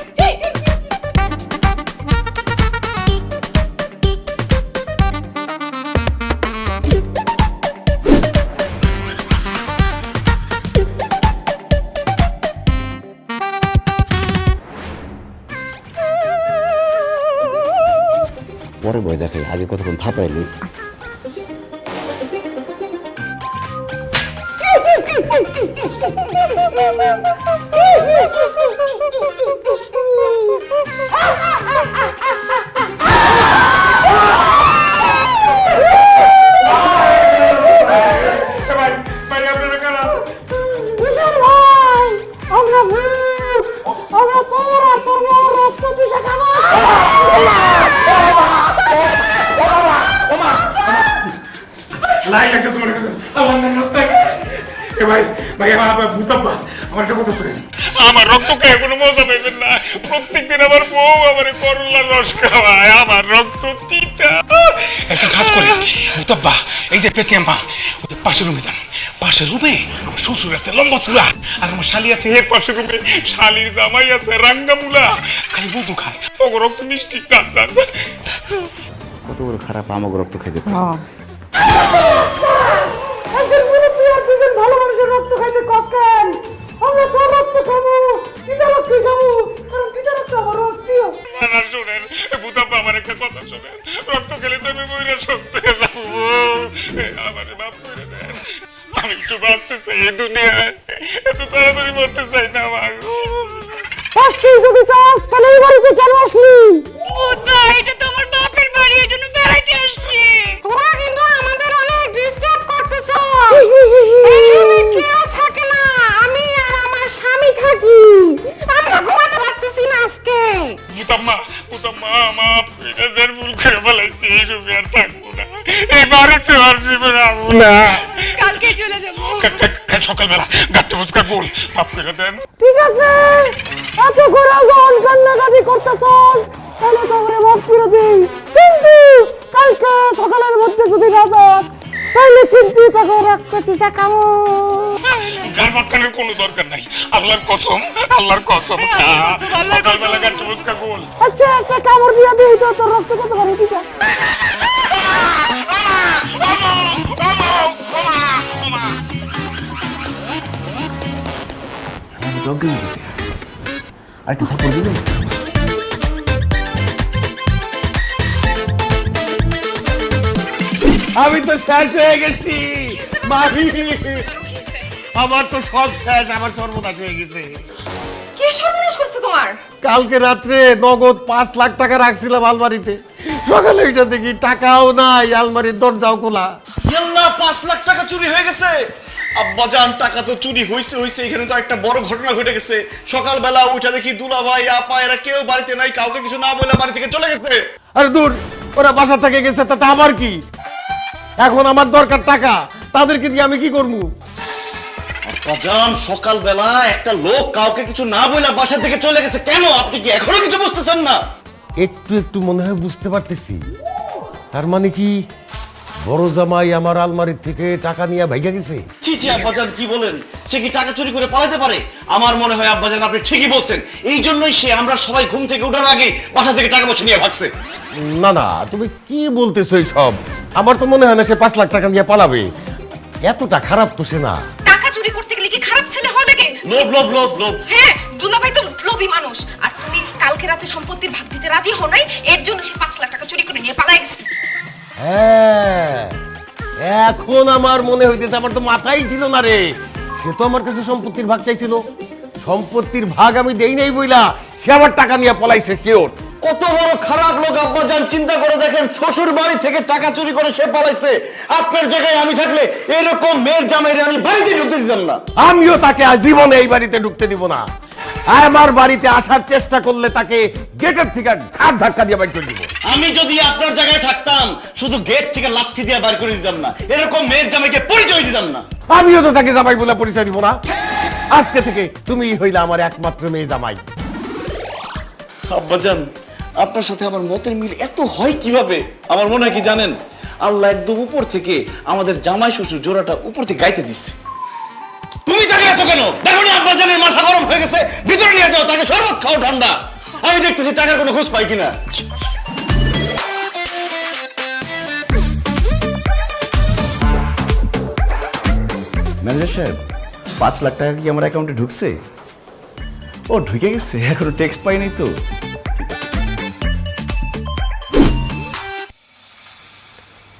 পরে ভয় দেখাই, আগে কতক্ষণ থাপাইলি। লাই লাগছে তোমার কাছে। আমার না রক্ত। এ ভাই, ভাই আমার ভূতাব্বা, আমার একটা কথা শুনেন। আমার রক্ত খেয়ে কোনো মজা পাইবেন না। প্রত্যেকদিন আমার বউ আমার করলার রস খাওয়ায়, আমার রক্ত তিতা। একটা কাজ করে ভূতাব্বা, এই যে পেতিয়াম্মা, ওদের পাশের রুমে যান। পাশের রুমে আমার শ্বশুর আছে লম্বা চুলা, আর আমার শালি আছে এর পাশের রুমে, শালির জামাই আছে রাঙ্গামুলা, খালি বুধু খায়, ওগো রক্ত মিষ্টি কান। কত বড় খারাপ, আমাকে রক্ত খাইতে। ভালো মানুষের রক্ত খাইতে কষ্ট। আমরা তোর রক্ত খাবো, পিতা রক্ত খাবো, কারণ পিতা রক্ত আমার রক্ত। শুনেন, দুনিয়ায় এত তাড়াতাড়ি মরতে চাই না মা গো। যদি চাস তাহলে এই বাড়িতে কেন আসলি? মুদ্রা, এটা তো আমার বাপের বাড়ি, এই জন্য বেড়াইতে আসছি। তোরা কিন্তু আমাদের অনেক ডিস্টার্ব করতেছ। এই রুমে কেউ থাকে না, আমি আর আমার স্বামী থাকি। আমরা ঘুমাতে পারতেছি না আজকে। পুতাম্মা মাফ করে দেন, ভুল করে ফেলাইছি, এই রুমে আর থাকবো না, এই বাড়িতে আর জীবনে আসবো না। কালকে চলে যাবো। কাল সকালবেলা গাড়িটা বুঝকা গোল, মাফ করে দেন। ঠিক আছে, এত করে যখন কান্নাকাটি করতেছস তাহলে তো করে মাফ করে দেই, কিন্তু কালকে সকালের মধ্যে যদি না যাস তাহলে কিন্তু তোকে 1 কোটি টাকা গার মাথানোর কোনো দরকার নাই, আল্লাহর কসম, আল্লাহর কসম। সকালবেলা গাড়িটা বুঝকা গোল। আচ্ছা একটা কামড় দিয়ে দিই তো, তোর রক্ত কত করে দিতে। আরেকটা থাপ্পড় দিবেন? আমি তো শেষ হয়ে গেছি মাহি, আমার তো সব শেষ, আমার সর্বনাশ হয়ে গেছে। কে সর্বনাশ করছে তোমার? কালকে রাত্রে নগদ 5 লাখ টাকা রাখছিলাম আলমারিতে, সকালে এটা দেখি টাকাও নাই, আলমারির দরজাও খোলা। ইয়াল্লাহ, 5 লাখ টাকা চুরি হয়ে গেছে। আব্বাজান, টাকা তো চুরি হইছে, এখানে তো একটা বড় ঘটনা ঘটে গেছে। সকালবেলা উঠে দেখি দুলা ভাই আপা এরা কেউ বাড়িতে নাই, কাউকে কিছু না বলে বাড়ি থেকে চলে গেছে। আরে দূর, ওরা বাসা থেকে গেছে তাতে আমার কি? এখন আমার দরকার টাকা, তাদেরকে দিয়ে আমি কি করবো? আব্বাজান, সকালবেলা একটা লোক কাউকে কিছু না বলে বাসা থেকে চলে গেছে, কেন? আপনি কি এখনো কিছু বুঝতেছেন না? একটু একটু মনে হয় বুঝতে পারতেছি। তার মানে কি বড় জামাই আমার আলমারির থেকে টাকা নিয়ে ভাইগা গেছে? ছি ছি আব্বাজান, কি বলেন? সে কি টাকা চুরি করে পালাতে পারে? আমার মনে হয় আব্বাজান আপনি ঠিকই বলছেন, এই জন্যই সে আমরা সবাই ঘুম থেকে ওঠার আগে বাসা থেকে টাকা পয়সা নিয়ে ভাগছে। না না, তুমি কি বলতেছো এইসব? আমার তো মনে হয় না সে 5 লাখ টাকা নিয়ে পালাবে, এতটা খারাপ তো সে না। টাকা চুরি করতে গেলে কি খারাপ ছেলে হওয়া লাগে? লোভ লোভ লোভ লোভ। হ্যাঁ, দুলাভাই তো লোভী মানুষ। আর তুমি কালকে রাতে সম্পত্তির ভাগ দিতে রাজি হও নাই, এর জন্য সে 5 লাখ টাকা চুরি করে নিয়ে পালায় গেছে। হ্যাঁ, এখন আমার মনে হইতেছে, আমার তো মাথায় ছিল না রে। সে তো আমার কাছে সম্পত্তির ভাগ চাইছিল, সম্পত্তির ভাগ আমি দেই নাই বইলা সে আমার টাকা নিয়ে পলাইছে। কেউ কত বড় খারাপ লোক আব্বাজান, চিন্তা করে দেখেন, শ্বশুর বাড়ি থেকে টাকা চুরি করে সে পালাইছে। আপনার জায়গায় আমি থাকলে এরকম মেয়ের জামাইরে আমি বাড়িতে ঢুকতে দিতাম না। আমিও তাকে জীবনে এই বাড়িতে ঢুকতে দিব না। আমার বাড়িতে আসার চেষ্টা করলে তাকে গেটের থেকে ঘাট ধাক্কা দিয়ে বাইর করে দিব। আমি যদি আপনার জায়গায় থাকতাম শুধু গেট থেকে লাথি দিয়ে বার করে দিতাম না, এরকম মেয়ের জামাইকে পরিচয় দিতাম না। আমিও তো তাকে জামাই বলে পরিচয় দিব না। আজকে থেকে তুমি হইলে আমার একমাত্র মেয়ে জামাই। আব্বাজান, আপনার সাথে আমার মতের মিল এত হয় কিভাবে? আমার মনে হয় কি জানেন, আল্লাহ একদম উপর থেকে আমাদের জামাই শ্বশুর জোড়াটা উপর থেকে গাইতে দিচ্ছে। তুমি তাকে আছো কেন? দেখো না আব্বাজানের মাথা গরম হয়ে গেছে, ভিতরে নিয়ে যাও, তাকে শরবত খাও ঠান্ডা। আমি দেখতেছি টাকার কোনো খোঁজ পাই কিনা। ম্যানেজার সাহেব, 5 লাখ টাকা কি আমার অ্যাকাউন্টে ঢুকছে? ও ঢুকে গেছে, এখনো টেক্সট পাই নাই তো।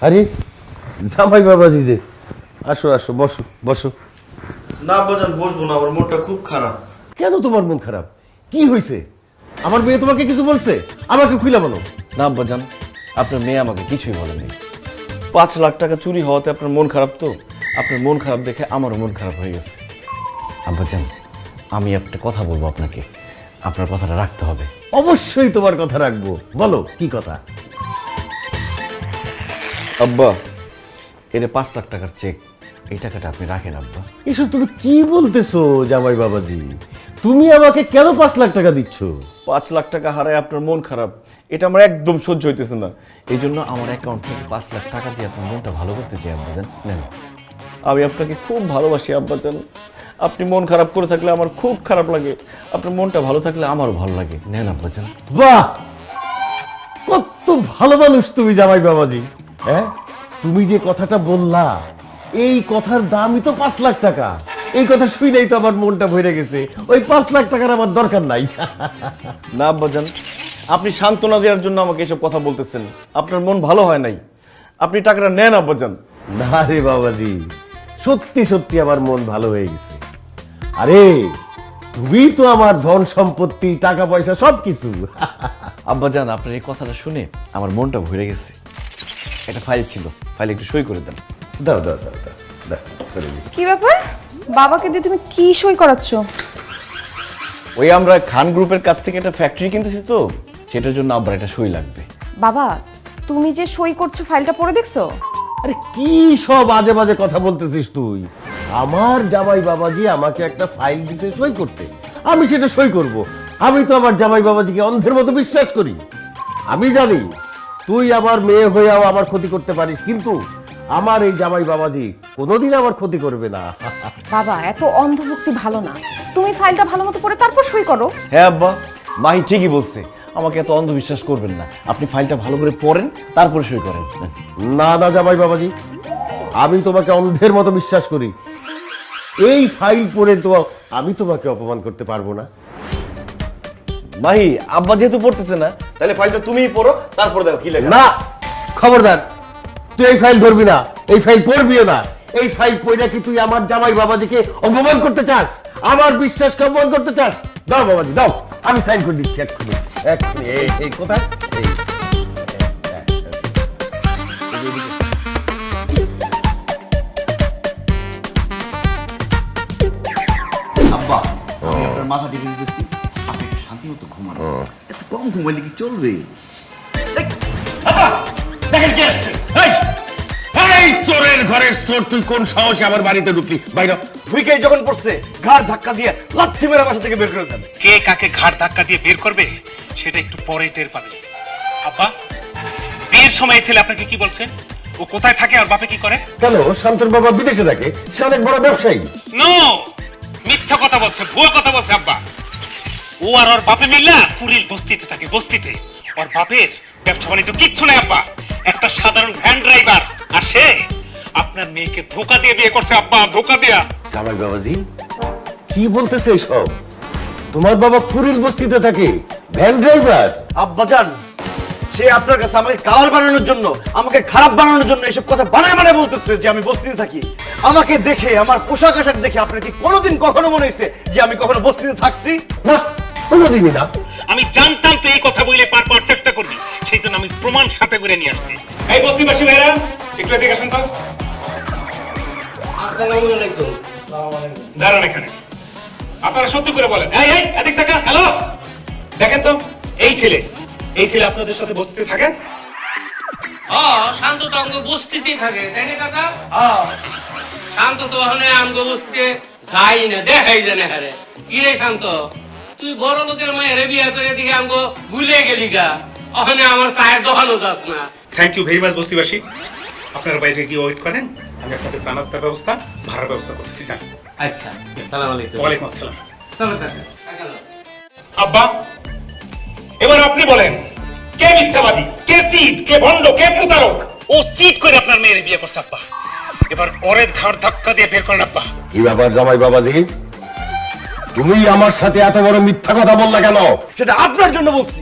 আরে জামাই বাবাজি যে, আসো আসো, বসো বসো। না আব্বাজান, বসবো না, আমার মনটা খুব খারাপ। কেন তোমার মন খারাপ? কি হয়েছে? আমার মেয়ে তোমাকে কিছু বলছে? আমাকে খুলে বলো। না আব্বাজান, আপনার মেয়ে আমাকে কিছুই বলেনি। 5 লাখ টাকা চুরি হওয়াতে আপনার মন খারাপ তো, আপনার মন খারাপ দেখে আমারও মন খারাপ হয়ে গেছে। আব্বাজান, আমি একটা কথা বলবো আপনাকে, আপনার কথাটা রাখতে হবে। অবশ্যই তোমার কথা রাখবো, বলো কি কথা? আব্বা, এটা 5 লাখ টাকার চেক, এই টাকাটা আপনি রাখেন আব্বা। এসব তুমি কি বলতেছো জামাই বাবাজি? তুমি আমাকে কেন 5 লাখ টাকা দিচ্ছ? 5 লাখ টাকা হারায় আপনার মন খারাপ, এটা আমার একদম সহ্য হইতেছে না। এই জন্য আমার অ্যাকাউন্ট থেকে 5 লাখ টাকা দিয়ে আপনার মনটা ভালো করতে চাই আব্বাজান। নেন, আমি আপনাকে খুব ভালোবাসি আব্বাজান। আপনি মন খারাপ করে থাকলে আমার খুব খারাপ লাগে, আপনার মনটা ভালো থাকলে আমারও ভালো লাগে। নেন আব্বাজান। বাহ, কত ভালো মানুষ তুমি জামাই বাবাজি। হ্যাঁ, তুমি যে কথাটা বললা, এই কথার দামই তো 5 লাখ টাকা। এই কথা শুনেই তো আমার মনটা ভরে গেছে। ওই 5 লাখ টাকার আমার দরকার নাই। না আব্বাজান, আপনি সান্ত্বনা দেওয়ার জন্য আমাকে এসব কথা বলতেছেন, আপনার মন ভালো হয় নাই। আপনি টাকাটা নেন আব্বাজান। না রে বাবাজি, সত্যি সত্যি আমার মন ভালো হয়ে গেছে। আরে তুমি তো আমার ধন সম্পত্তি টাকা পয়সা সবকিছু। আব্বাজান আপনার এই কথাটা শুনে আমার মনটা ভরে গেছে। একটা ফাইল ছিল, ফাইলে একটু সই করে দেন। দাও দাও দাও দাও দাও, করে দিচ্ছি। কি ব্যাপার, বাবাকে দিয়ে তুমি কি সই করাচ্ছ? ওই আমরা খান গ্রুপের কাছ থেকে একটা ফ্যাক্টরি কিনতেছি তো, সেটার জন্য আব্বার একটা সই লাগবে। বাবা, তুমি যে সই করছো ফাইলটা পড়ে দেখছো? আরে কি সব আজে বাজে কথা বলতেছিস তুই? আমার জামাই বাবাজি আমাকে একটা ফাইল দিছে সই করতে, আমি সেটা সই করব। আমি তো আমার জামাই বাবাজিকে অন্ধের মতো বিশ্বাস করি। আমি জানি তুই আমার মেয়ে হয়েও আমার ক্ষতি করতে পারিস, কিন্তু আমার এই জামাই বাবাজি কোনোদিন আমার ক্ষতি করবে না। বাবা, এত অন্ধভক্তি ভালো না। তুমি ফাইলটা ভালো মতো পড়ে তারপর সই করো। হ্যাঁ আব্বা, মাহি ঠিকই বলছে, আমাকে এত অন্ধবিশ্বাস করবেন না। আপনি ফাইলটা ভালো করে পড়েন, তারপরে সই করেন। না না জামাই বাবাজি, আমি তোমাকে অন্ধের মতো বিশ্বাস করি। এই ফাইল পড়ে তো আমি তোমাকে অপমান করতে পারবো না। মাহি, আব্বা যেহেতু পড়তেছে না, তাহলে ফাইলটা তুমিই পড়ো, তারপর দেখো কি লেখা। না, খবরদার, তুই এই ফাইল ধরবি না, এই ফাইল পড়বিও না। এই ফাইল পড়ে কি তুই আমার জামাই বাবাজিকে অপমান করতে চাস, আমার বিশ্বাসকে অপমান করতে চাস? দাও বাবাজি দাও, আমি সাইন করে দিচ্ছি এক্ষুনি এক্ষুনি। এই কোথায়? এই আব্বা, আমি আপনার মাথা টিপে দিতেছি, আপনি একটু শান্তি মতো ঘুমান। এত কম ঘুমাইলে কি চলবে? দেখেন কে আসছে। এই চোরের ঘরের চোর, তুই কোন সাহসে আমার বাড়িতে ঢুকলি? বাইরে ভুইকে যখন পড়ছে, ঘাড় ধাক্কা দিয়ে লাথি মেরে বাসা থেকে বের করে দেন। কে কাকে ঘাড় ধাক্কা দিয়ে বের করবে সেটা একটু পরে টের পাবে। আব্বা, বিয়ের সময় এই ছেলে আপনাকে কি বলছে? ও কোথায় থাকে আর বাপে কি করে? কেন? শান্তর বাবা বিদেশে থাকে, সে অনেক বড় ব্যবসায়ী। নো, মিথ্যা কথা বলছে, ভুয়া কথা বলছে আব্বা। ও আর ওর বাপে মিল্লা পুরীর বস্তিতে থাকে, বস্তিতে। ওর বাপের ব্যবসা বাণিজ্য কিচ্ছু নাই আব্বা, একটা সাধারণ ভ্যান ড্রাইভার। আর সে আপনার মেয়েকে ধোকা দিয়ে বিয়ে করছে আব্বা, ধোকা দিয়া। জামাই বাবাজি কি বলতেছে সব? তোমার বাবা পুরীর বস্তিতে থাকে, ভ্যান ড্রাইভার? আব্বাজান, সে আপনার কাছে আমাকে কালার বানানোর জন্য, আমাকে খারাপ বানানোর জন্য এসব কথা বানায় বানায় বলতেছে যে আমি বস্তিতে থাকি। আমাকে দেখে, আমার পোশাক আশাক দেখে আপনার কি কোনোদিন কখনো মনে হয়েছে যে আমি কখনো বস্তিতে থাকছি? না, কোনোদিনই না। আমি জানতাম তুই এই কথা বলে পার পার চেষ্টা করবি, সেই জন্য আমি প্রমাণ সাথে করে নিয়ে আসছি। এই বস্তিবাসী ভাইরা, একটু এদিকে আসেন তো। দাঁড়ান এখানে, আপনারা সত্যি করে বলেন। এই এই এদিক তাকান। হ্যালো, দেখেন তো, এই ছেলে আপনাদের সাথে বস্তিতে থাকে? শান্ত তো আমগো বস্তিতেই থাকে, তাই না কাকা? শান্ত তো ওখানে আমগো বস্তিতে যাই না, দেখাই জানে হারে। কি রে শান্ত, তুই বড় লোকের মায়ের বিয়া করে দিকে আমগো ভুলে গেলি গা, ওখানে আমার চায়ের দোকানও যাস না। থ্যাংক ইউ ভেরি মাচ বস্তিবাসী। আপনারা বাইরে গিয়ে ওয়েট করেন, আমি আপনাদের চা নাস্তার ব্যবস্থা, ভাড়ার ব্যবস্থা করতেছি। যান। আচ্ছা, সালাম আলাইকুম। ওয়ালাইকুম আসসালাম। চলো কাকা, কাকা লো। আব্বা, এবার আপনি বলেন, কে মিথ্যাবাদী, কে চিট, কে ভণ্ড, কে প্রতারক? ও চিট করে আপনার মেয়ের বিয়ে করছে আব্বা। এবার পরের ঘাড় ধাক্কা দিয়ে বের করেন আব্বা। কি ব্যাপার জামাই বাবাজি, তুমি আমার সাথে এত বড় মিথ্যা কথা বললা কেন? সেটা আপনার জন্য বলছি।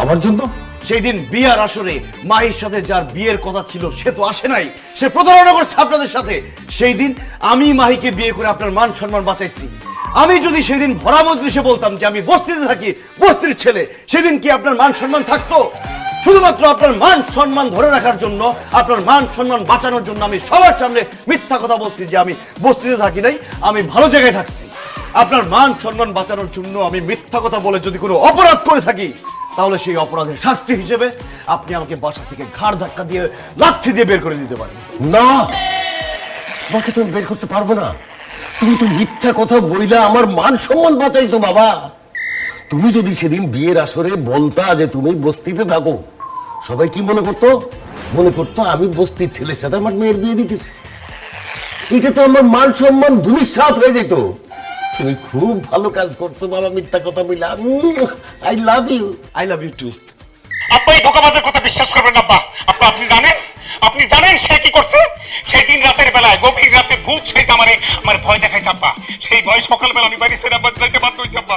আমার জন্য? সেই দিন বিয়ার আসরে মাহির সাথে যার বিয়ের কথা ছিল সে তো আসে নাই, সে প্রতারণা করছে আপনাদের সাথে। সেই দিন আমি মাহিকে বিয়ে করে আপনার মান সম্মান বাঁচাইছি। আমি যদি সেদিন ভরা মজলিসে বলতাম যে আমি বস্তিতে থাকি, বস্তির ছেলে, সেদিন কি আপনার মান সম্মান থাকতো? শুধুমাত্র আপনার মান সম্মান ধরে রাখার জন্য, আপনার মান সম্মান বাঁচানোর জন্য আমি সবার সামনে মিথ্যা কথা বলছি যে আমি বস্তিতে থাকি নাই, আমি ভালো জায়গায় থাকছি। আপনার মান সম্মান বাঁচানোর জন্য আমি মিথ্যা কথা বলে যদি কোনো অপরাধ করে থাকি, তাহলে সেই অপরাধের শাস্তি হিসেবে আপনি আমাকে বাসা থেকে ঘাড় ধাক্কা দিয়ে লাথি দিয়ে বের করে দিতে পারেন। না, তোমাকে তুমি বের করতে পারবো না। তুমি তো মিথ্যা কথা বইলা আমার মান সম্মান বাঁচাইছো বাবা। তুমি যদি সেদিন বিয়ের আসরে বলতা যে তুমি বস্তিতে থাকো, সবাই কি মনে করতো? মনে করতো আমি বস্তির ছেলের সাথে আমার মেয়ের বিয়ে দিতেছি। এটা তো আমার মান সম্মান ধূলিসাৎ হয়ে যেত। তুমি খুব ভালো কাজ করছো বাবা, মিথ্যা কথা বইলা। I love you. I love you too. আব্বা, এই ধোকাবাজের কথা বিশ্বাস করবেন না আব্বা। আব্বা, আপনি জানেন সে কি করছে? সেই দিন রাতের বেলায়, গভীর রাতে ভূত সেই আমার ভয় দেখাইছে আব্বা। সেই ভয় সকালবেলা আমি বাড়ি ছেড়ে যাইতে বাধ্য হয়েছি আব্বা।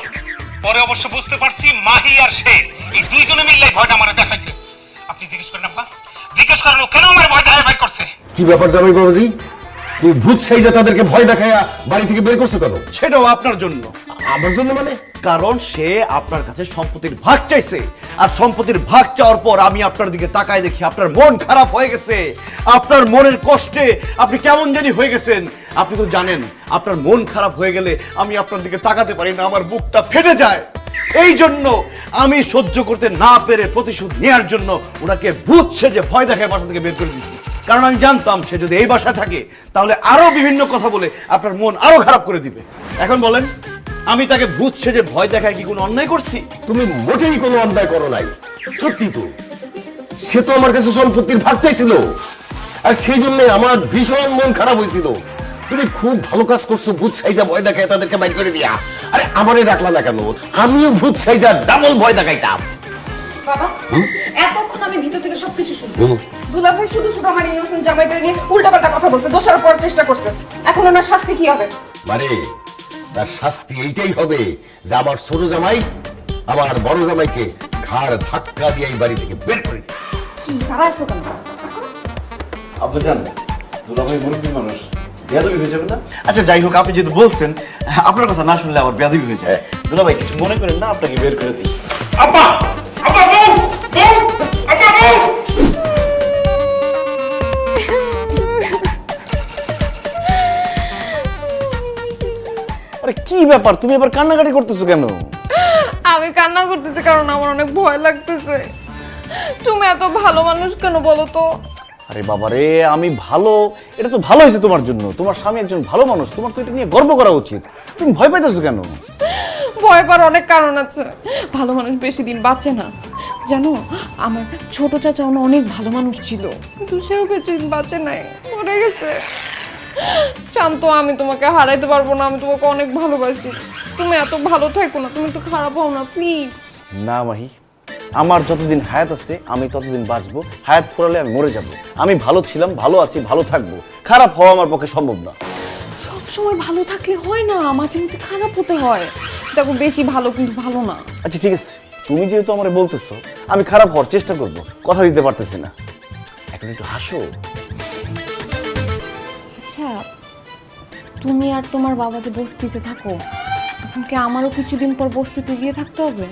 পরে অবশ্য বুঝতে পারছি মাহি আর সে এই দুইজনে মিলে ভয়টা আমার দেখাইছে। আপনি জিজ্ঞেস করেন আব্বা, জিজ্ঞেস করেন ও কেন আমার ভয় দেখায় বাইর করছে। কি ব্যাপার জামাই বাবাজি, তুই ভূত সাইজা তাদেরকে ভয় দেখায়া বাড়ি থেকে বের করছো কেন? সেটাও আপনার জন্য। আমার জন্য মানে? কারণ সে আপনার কাছে সম্পত্তির ভাগ চাইছে, আর সম্পত্তির ভাগ চাওয়ার পর আমি আপনার দিকে তাকায় দেখি আপনার মন খারাপ হয়ে গেছে। আপনার মনের কষ্টে আপনি কেমন জানি হয়ে গেছেন। আপনি তো জানেন আপনার মন খারাপ হয়ে গেলে আমি আপনার দিকে তাকাতে পারি না, আমার বুকটা ফেটে যায়। এই জন্য আমি সহ্য করতে না পেরে প্রতিশোধ নেওয়ার জন্য ওনাকে ভূত সেজে ভয় দেখায় বাসা থেকে বের করে দিয়েছি। কারণ আমি জানতাম সে যদি এই বাসায় থাকে তাহলে আরো বিভিন্ন কথা বলে আপনার মন আরো খারাপ করে দিবে। এখন বলেন, আমি তাকে ভূত সেজে ভয় দেখায় কি কোনো অন্যায় করছি? তুমি মোটেই কোনো অন্যায় করো নাই। সত্যি তো, সে তো আমার কাছে সম্পত্তির ভাগ চাইছিল, আর সেই জন্য আমার ভীষণ মন খারাপ হয়েছিল। তুমি খুব ভালো কাজ করছো ভূত সাইজা ভয় দেখায় তাদেরকে বাইর করে দিয়া। আরে আমারে ডাকলা না কেন? আমিও ভূত সাইজা ডাবল ভয় দেখাইতাম। বাবা, এতক্ষণ আমি ভিতর থেকে সবকিছু শুনছি। দুলাভাই শুধু শুধু আমার ইনোসেন্ট জামাইটা নিয়ে উল্টাপাল্টা কথা বলছে, দোষারোপ করার চেষ্টা করছে। এখন ওনার শাস্তি কি হবে? মানে তার শাস্তি এইটাই হবে যে আমার ছোট জামাই আমার বড় জামাইকে ঘাড় ধাক্কা দিয়ে এই বাড়ি থেকে বের করে দিবে। কি তারা আছো কেন? আপনি জানেন দুলাভাই মুরব্বী মানুষ, বেয়াদবি হয়ে যাবে না? আচ্ছা যাই হোক, আপনি যেহেতু বলছেন, আপনার কথা না শুনলে আবার বেয়াদবি হয়ে যায়। দুলাভাই কিছু মনে করেন না, আপনাকে বের করে দিই। আব্বা, আব্বা বউ, বউ, আব্বা বউ। আরে কি ব্যাপার, তুমি আবার কান্নাকাটি করতেছো কেন? আমি কান্না করতেছি কারণ আমার অনেক ভয় লাগতেছে। তুমি এত ভালো মানুষ কেন বলো তো? আরে বাবারে, আমি ভালো, এটা তো ভালো হয়েছে তোমার জন্য। তোমার স্বামী একজন ভালো মানুষ, তোমার তো এটা নিয়ে গর্ব করা উচিত। তুমি ভয় পাইতেছো কেন? ভয় পাওয়ার অনেক কারণ আছে। ভালো মানুষ বেশি দিন বাঁচে না, জানো। আমার ছোট চাচা অনেক ভালো মানুষ ছিল, কিন্তু সেও বেশি দিন বাঁচে নাই, মরে গেছে। শান্ত, আমি তোমাকে হারাইতে পারবো না, আমি তোমাকে অনেক ভালোবাসি। তুমি এত ভালো থাকো না, তুমি একটু খারাপ হও না প্লিজ। না মাহি, আমার যতদিন হায়াত আছে আমি ততদিন বাঁচবো। হায়াত ফুরালে আমি মরে যাব। আমি ভালো ছিলাম, ভালো আছি, ভালো থাকবো। খারাপ হওয়া আমার পক্ষে সম্ভব না। সব সময় ভালো থাকলে হয় না, মাঝে মধ্যে খারাপ হতে হয়। দেখো, বেশি ভালো কিন্তু ভালো না। আচ্ছা ঠিক আছে, তুমি যেহেতু আমারে বলতেছো, আমি খারাপ হওয়ার চেষ্টা করব। কথা দিতে পারতেছি না। এখন একটু হাসো। আচ্ছা, তুমি আর তোমার বাবা যে বস্তিতে থাকো, এখন কি আমারও কিছুদিন পর বস্তিতে গিয়ে থাকতে হবে?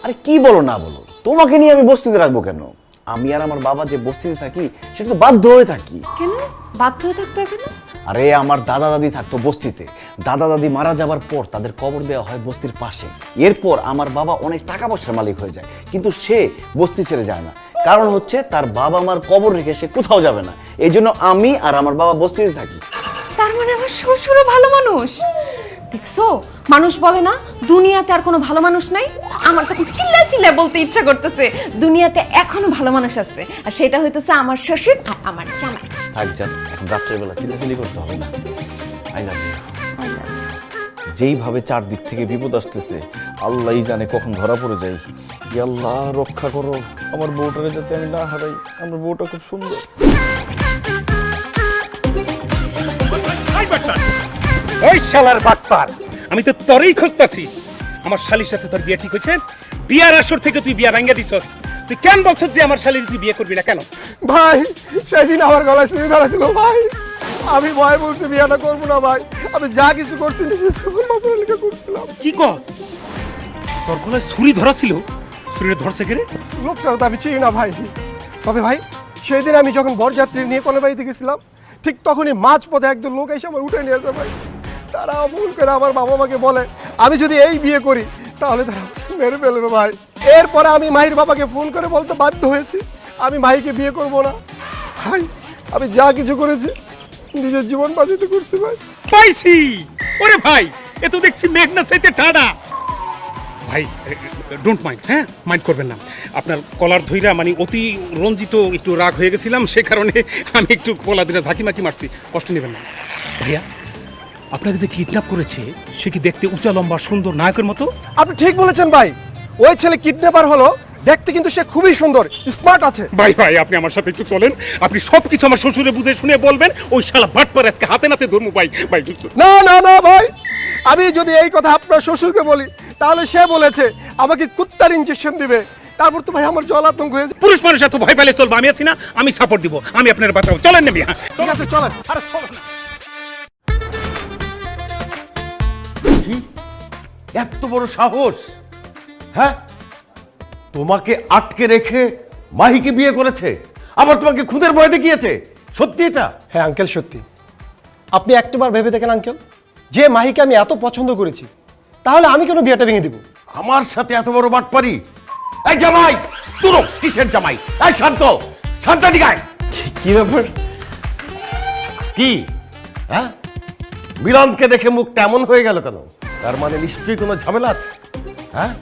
আরে কি বলো না বলো, তোমাকে নিয়ে আমি বস্তিতে রাখবো কেন? আমি আর আমার বাবা যে বস্তিতে থাকি সেটা তো বাধ্য হয়ে থাকি। কেন বাধ্য হয়ে থাকতে হয় কেন? আরে আমার দাদা দাদি থাকতো বস্তিতে। দাদা দাদি মারা যাবার পর তাদের কবর দেওয়া হয় বস্তির পাশে। এরপর আমার বাবা অনেক টাকা পয়সার মালিক হয়ে যায়, কিন্তু সে বস্তি ছেড়ে যায় না। কারণ হচ্ছে তার বাবা মার কবর রেখে সে কোথাও যাবে না। এই জন্য আমি আর আমার বাবা বস্তিতে থাকি। তার মানে আমার শ্বশুরও ভালো মানুষ। দেখছো, মানুষ বলে না দুনিয়াতে আর কোনো ভালো মানুষ নাই। আমার তখন চিল্লা চিল্লা বলতে ইচ্ছা করতেছে দুনিয়াতে এখনো ভালো মানুষ আছে, আর সেটা হইতেছে আমার শ্বশুর আর আমার জামাই। থাক যান, এখন রাত্রেবেলা চিল্লাচিল্লি করতে হবে না। I love you. যেইভাবে চারদিক থেকে বিপদ আসতেছে, আল্লাহই জানে কখন ধরা পড়ে যাই। ইয়া আল্লাহ, রক্ষা করো আমার বউটারে যাতে আমি না হারাই। আমার বউটা খুব সুন্দর। ওই শালার বাটপার, আমি তো তোরই খুঁজতাছি। আমার শালির সাথে তোর বিয়ে ঠিক হয়েছে? বিয়ার আসর থেকে তুই বিয়া ভাঙ্গা দিছস। তুই কেন বলছিস যে আমার শালির তুই বিয়ে করবি না? কেন? ভাই, সেদিন আমার গলায় ছুরি ধরা ছিল ভাই। আমি ভয় বলছি বিয়েটা করবো না ভাই। আমি যা কিছু করছি নিজের চোখের মাঝে লিখে করছিলাম। কি কর? তোর গলায় ছুরি ধরা ছিল? ছুরি ধরছে কে রে? লোকটাও তো আমি চিনি না ভাই। তবে ভাই, সেই দিন আমি যখন বরযাত্রী নিয়ে কোনের বাড়িতে গেছিলাম, ঠিক তখনই মাঝ পথে একজন লোক এসে আমার উঠে নিয়ে আসে ভাই। তারা ফোন করে আমার বাবা মাকে বলে আমি যদি এই বিয়ে করি তাহলে তারা মেরে ফেলবে ভাই। এরপরে আমি মাহির বাবাকে ফোন করে বলতে বাধ্য হয়েছি আমি মাহিকে বিয়ে করব না। ভাই, আমি যা কিছু করেছি নিজের জীবন বাঁচাতে করছি ভাই। পাইছি। ওরে ভাই, এ তো দেখছি মেঘনা চাইতে ঠাডা। ভাই ডোন্ট মাইন্ড, হ্যাঁ মাইন্ড করবেন না। আপনার কলার ধইরা মানে অতি রঞ্জিত একটু রাগ হয়ে গেছিলাম, সে কারণে আমি একটু কলা দিনে ঝাঁকি মাকি মারছি। কষ্ট নেবেন না ভাইয়া। আপনাকে যে কিডন্যাপ করেছে সে কি দেখতে উঁচা লম্বা সুন্দর নায়কের মতো? আপনি ঠিক বলেছেন ভাই। ওই ছেলে কিডন্যাপার হলো, দেখতে কিন্তু সে খুবই সুন্দর, স্মার্ট আছে। ভাই ভাই, আপনি আমার সাথে একটু চলেন। আপনি সবকিছু আমার শ্বশুরে বুঝে শুনে বলবেন। ওই শালা বাটপার আজকে হাতে নাতে ধরবো ভাই। ভাই না না না ভাই, আমি যদি এই কথা আপনার শ্বশুরকে বলি তাহলে সে বলেছে আমাকে কুত্তার ইনজেকশন দিবে। তারপর তো ভাই আমার জল আতঙ্ক হয়েছে। পুরুষ মানুষ এত ভয় পেলে চলবে? আমি আছি না, আমি সাপোর্ট দিব। আমি আপনার বাঁচাবো। চলেন না বিয়া। ঠিক আছে, চলেন। আরে চলো না। এত বড় সাহস, হ্যাঁ? তোমাকে আটকে রেখে মাহিকে বিয়ে করেছে, আবার তোমাকে খুদের ভয় দেখিয়েছে। সত্যি এটা? হ্যাঁ আঙ্কেল সত্যি। আপনি একটাবার ভেবে দেখেন আঙ্কেল, যে মাহিকে আমি এত পছন্দ করেছি, তাহলে আমি কেন বিয়েটা ভেঙে দিব? আমার সাথে এত বড় বাটপারি! এই জামাই, তুরো কিসের জামাই? এই শান্ত, শান্ত দিগায়। কি ব্যাপার? কি হ্যাঁ, মিলনকে দেখে মুখটা এমন হয়ে গেল কেন? তার মানে নিশ্চয়ই কোনো ঝামেলা আছে। হ্যাঁ,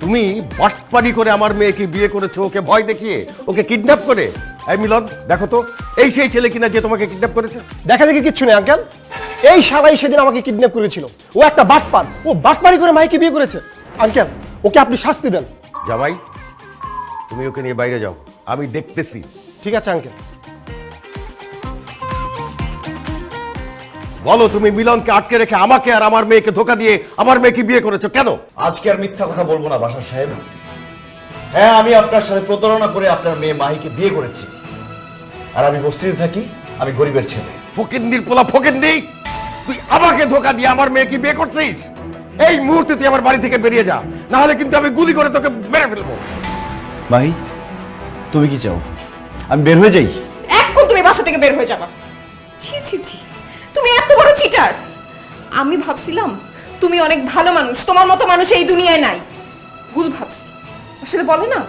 তুমি বাটপারি করে আমার মেয়েকে বিয়ে করেছো, ওকে ভয় দেখিয়ে, ওকে কিডন্যাপ করে। এই মিলন, দেখো তো, এই সেই ছেলে কিনা যে তোমাকে কিডন্যাপ করেছে? দেখা দেখি কিচ্ছু নেই আঙ্কেল, এই শালাই সেদিন আমাকে কিডন্যাপ করেছিল। ও একটা বাটপার, ও বাটপারি করে মাহিকে বিয়ে করেছে। আঙ্কেল, ওকে আপনি শাস্তি দেন। জামাই, তুমি ওকে নিয়ে বাইরে যাও, আমি দেখতেছি। ঠিক আছে আঙ্কেল। বলো, তুমি মিলনকে আটকে রেখে আমাকে আর আমার মেয়েকে ধোকা দিয়ে আমার মেয়েকে বিয়ে করেছো কেন? আজকে আর মিথ্যা কথা বলবো না বাসার সাহেব। হ্যাঁ, আমি আপনার সাথে প্রতারণা করে আপনার মেয়ে মাহিকে বিয়ে করেছি। আর আমি বস্তিতে থাকি, আমি গরিবের ছেলে। ফকিন্দির পোলা ফকিন্দি, তুই আমাকে ধোকা দিয়ে আমার মেয়েকে বিয়ে করছিস? এই মুহূর্তে তুই আমার বাড়ি থেকে বেরিয়ে যা, না হলে কিন্তু আমি গুলি করে তোকে মেরে ফেলবো। মাহি, তুমি কি চাও আমি বের হয়ে যাই? এখন তুমি বাসা থেকে বের হয়ে যাবা। ছি ছি ছি, তুমি এত বড় চিটার! আমি ভাবছিলাম তুমি অনেক ভালো মানুষ, তোমার মতো মানুষ এই দুনিয়ায় নাই। ভুল ভাবছি। আসলে বলে না,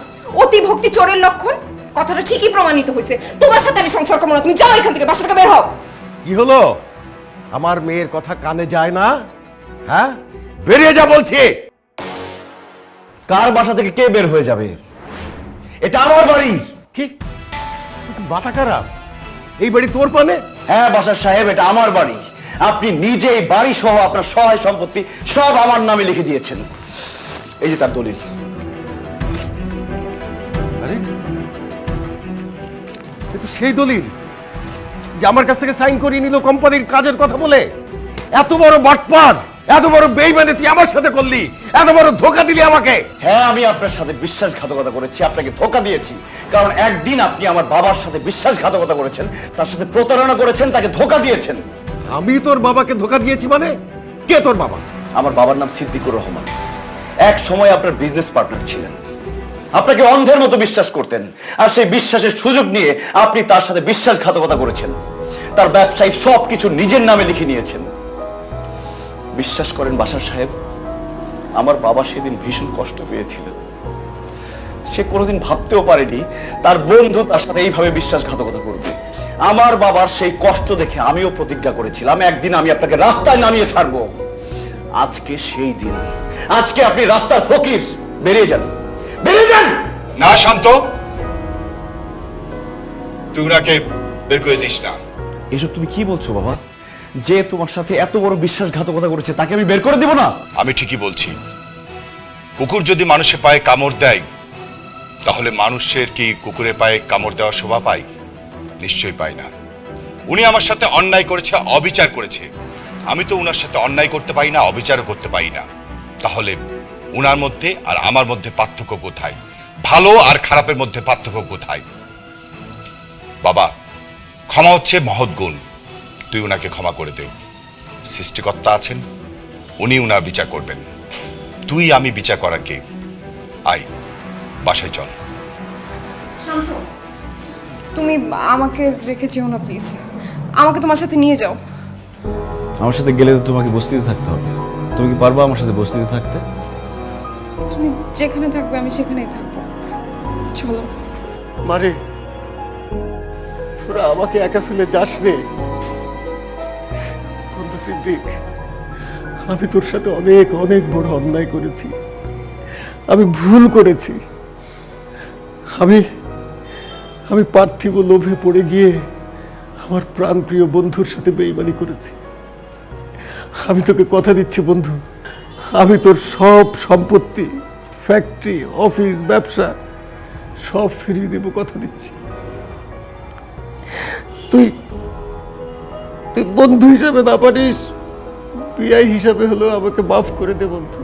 অতি ভক্তি চোরের লক্ষণ, কথাটা ঠিকই প্রমাণিত হয়েছে। তোমার সাথে আমি সংসার করবো না, তুমি যাও এখান থেকে, বাসা থেকে বের হও। কি হলো? আমার মেয়ের কথা কানে যায় না? হ্যাঁ, বেরিয়ে যা বলছি। কার বাসা থেকে কে বের হয়ে যাবে? এটা আমার বাড়ি। কি মাথা খারাপ? এই বাড়ি তোর পানে? হ্যাঁ বাসার সাহেব, এটা আমার বাড়ি। আপনি নিজে এই বাড়ি সহ আপনার সহায় সম্পত্তি সব আমার নামে লিখে দিয়েছেন। এই যে তার দলিল। আরে, এ তো সেই দলিল যে আমার কাছ থেকে সাইন করিয়ে নিল কোম্পানির কাজের কথা বলে। এত বড় বাটপার, এত বড় বেইমানি তুই আমার সাথে করলি, এত বড় ধোকা দিলি আমাকে। হ্যাঁ, আমি আপনার সাথে বিশ্বাসঘাতকতা করেছি, আপনাকে ধোকা দিয়েছি। কারণ একদিন আপনি আমার বাবার সাথে বিশ্বাসঘাতকতা করেছেন, তার সাথে প্রতারণা করেছেন, তাকে ধোকা দিয়েছেন। আমি তোর বাবাকে ধোকা দিয়েছি মানে? কে তোর বাবা? আমার বাবার নাম সিদ্দিকুর রহমান। এক সময় আপনার বিজনেস পার্টনার ছিলেন, আপনাকে অন্ধের মতো বিশ্বাস করতেন, আর সেই বিশ্বাসের সুযোগ নিয়ে আপনি তার সাথে বিশ্বাসঘাতকতা করেছেন। তার ব্যবসায়িক সবকিছু নিজের নামে লিখে নিয়েছেন। বিশ্বাস করেন বাসার সাহেব, আমার বাবা সেদিন ভীষণ কষ্ট পেয়েছিলেন। সে কোনোদিন ভাবতেও পারেনি তার বন্ধু তার সাথে এইভাবে বিশ্বাসঘাতকতা করবে। আমার বাবার সেই কষ্ট দেখে আমিও প্রতিজ্ঞা করেছিলাম, একদিন আমি আপনাকে রাস্তায় নামিয়ে ছাড়বো। আজকে সেই দিন। আজকে আপনি রাস্তার ফকির। বেরিয়ে যান, বেরিয়ে যান। না শান্ত, তুই ওনাকে বের করে দিস না। এসব তুমি কি বলছো বাবা? যে তোমার সাথে এত বড় বিশ্বাসঘাতকতা করেছে তাকে আমি বের করে দেব না? আমি ঠিকই বলছি। কুকুর যদি মানুষের পায়ে কামড় দেয়, তাহলে মানুষের কি কুকুরের পায়ে কামড় দেওয়ার শোভা পায়? নিশ্চয়ই পায় না। উনি আমার সাথে অন্যায় করেছে, অবিচার করেছে। আমি তো উনার সাথে অন্যায় করতে পারি না, অবিচারও করতে পারি না। তাহলে উনার মধ্যে আর আমার মধ্যে পার্থক্য কোথায়? ভালো আর খারাপের মধ্যে পার্থক্য কোথায়? বাবা, ক্ষমা হচ্ছে মহৎ গুণ। তুই উনাকে ক্ষমা করে দে। সৃষ্টিকর্তা আছেন, উনি উনার বিচার করবেন। তুই আমি বিচার করা কে? আয়, বাসায় চল। শান্ত, তুমি আমাকে রেখে যেও না প্লিজ। আমাকে তোমার সাথে নিয়ে যাও। আমার সাথে গেলে তো তোমাকে বস্তিতে থাকতে হবে। তুমি কি পারবা আমার সাথে বস্তিতে থাকতে? তুমি যেখানে থাকবে আমি সেখানেই থাকবো। চলো। মারে, তোরা আমাকে একা ফেলে যাস রে। বন্ধু সিদ্দিক, আমি তোর সাথে অনেক অনেক বড় অন্যায় করেছি, আমি ভুল করেছি। আমি পার্থিব লোভে পড়ে গিয়ে আমার প্রাণপ্রিয় বন্ধুর সাথে বেইমানি করেছি। আমি তোকে কথা দিচ্ছি বন্ধু, আমি তোর সব সম্পত্তি, ফ্যাক্টরি, অফিস, ব্যবসা সব ফিরিয়ে দেব, কথা দিচ্ছি। তুই বন্ধু হিসাবে না পারিস, বিআই হিসাবে হলেও আমাকে মাফ করে দে বন্ধু।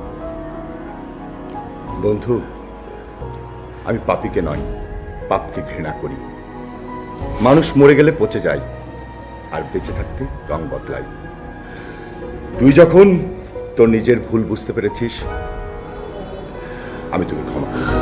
বন্ধু, আমি পাপীকে নয়, পাপকে ঘৃণা করি। মানুষ মরে গেলে পচে যায়, আর বেঁচে থাকতে রং বদলায়। তুই যখন তোর নিজের ভুল বুঝতে পেরেছিস, আমি তোকে ক্ষমা করি।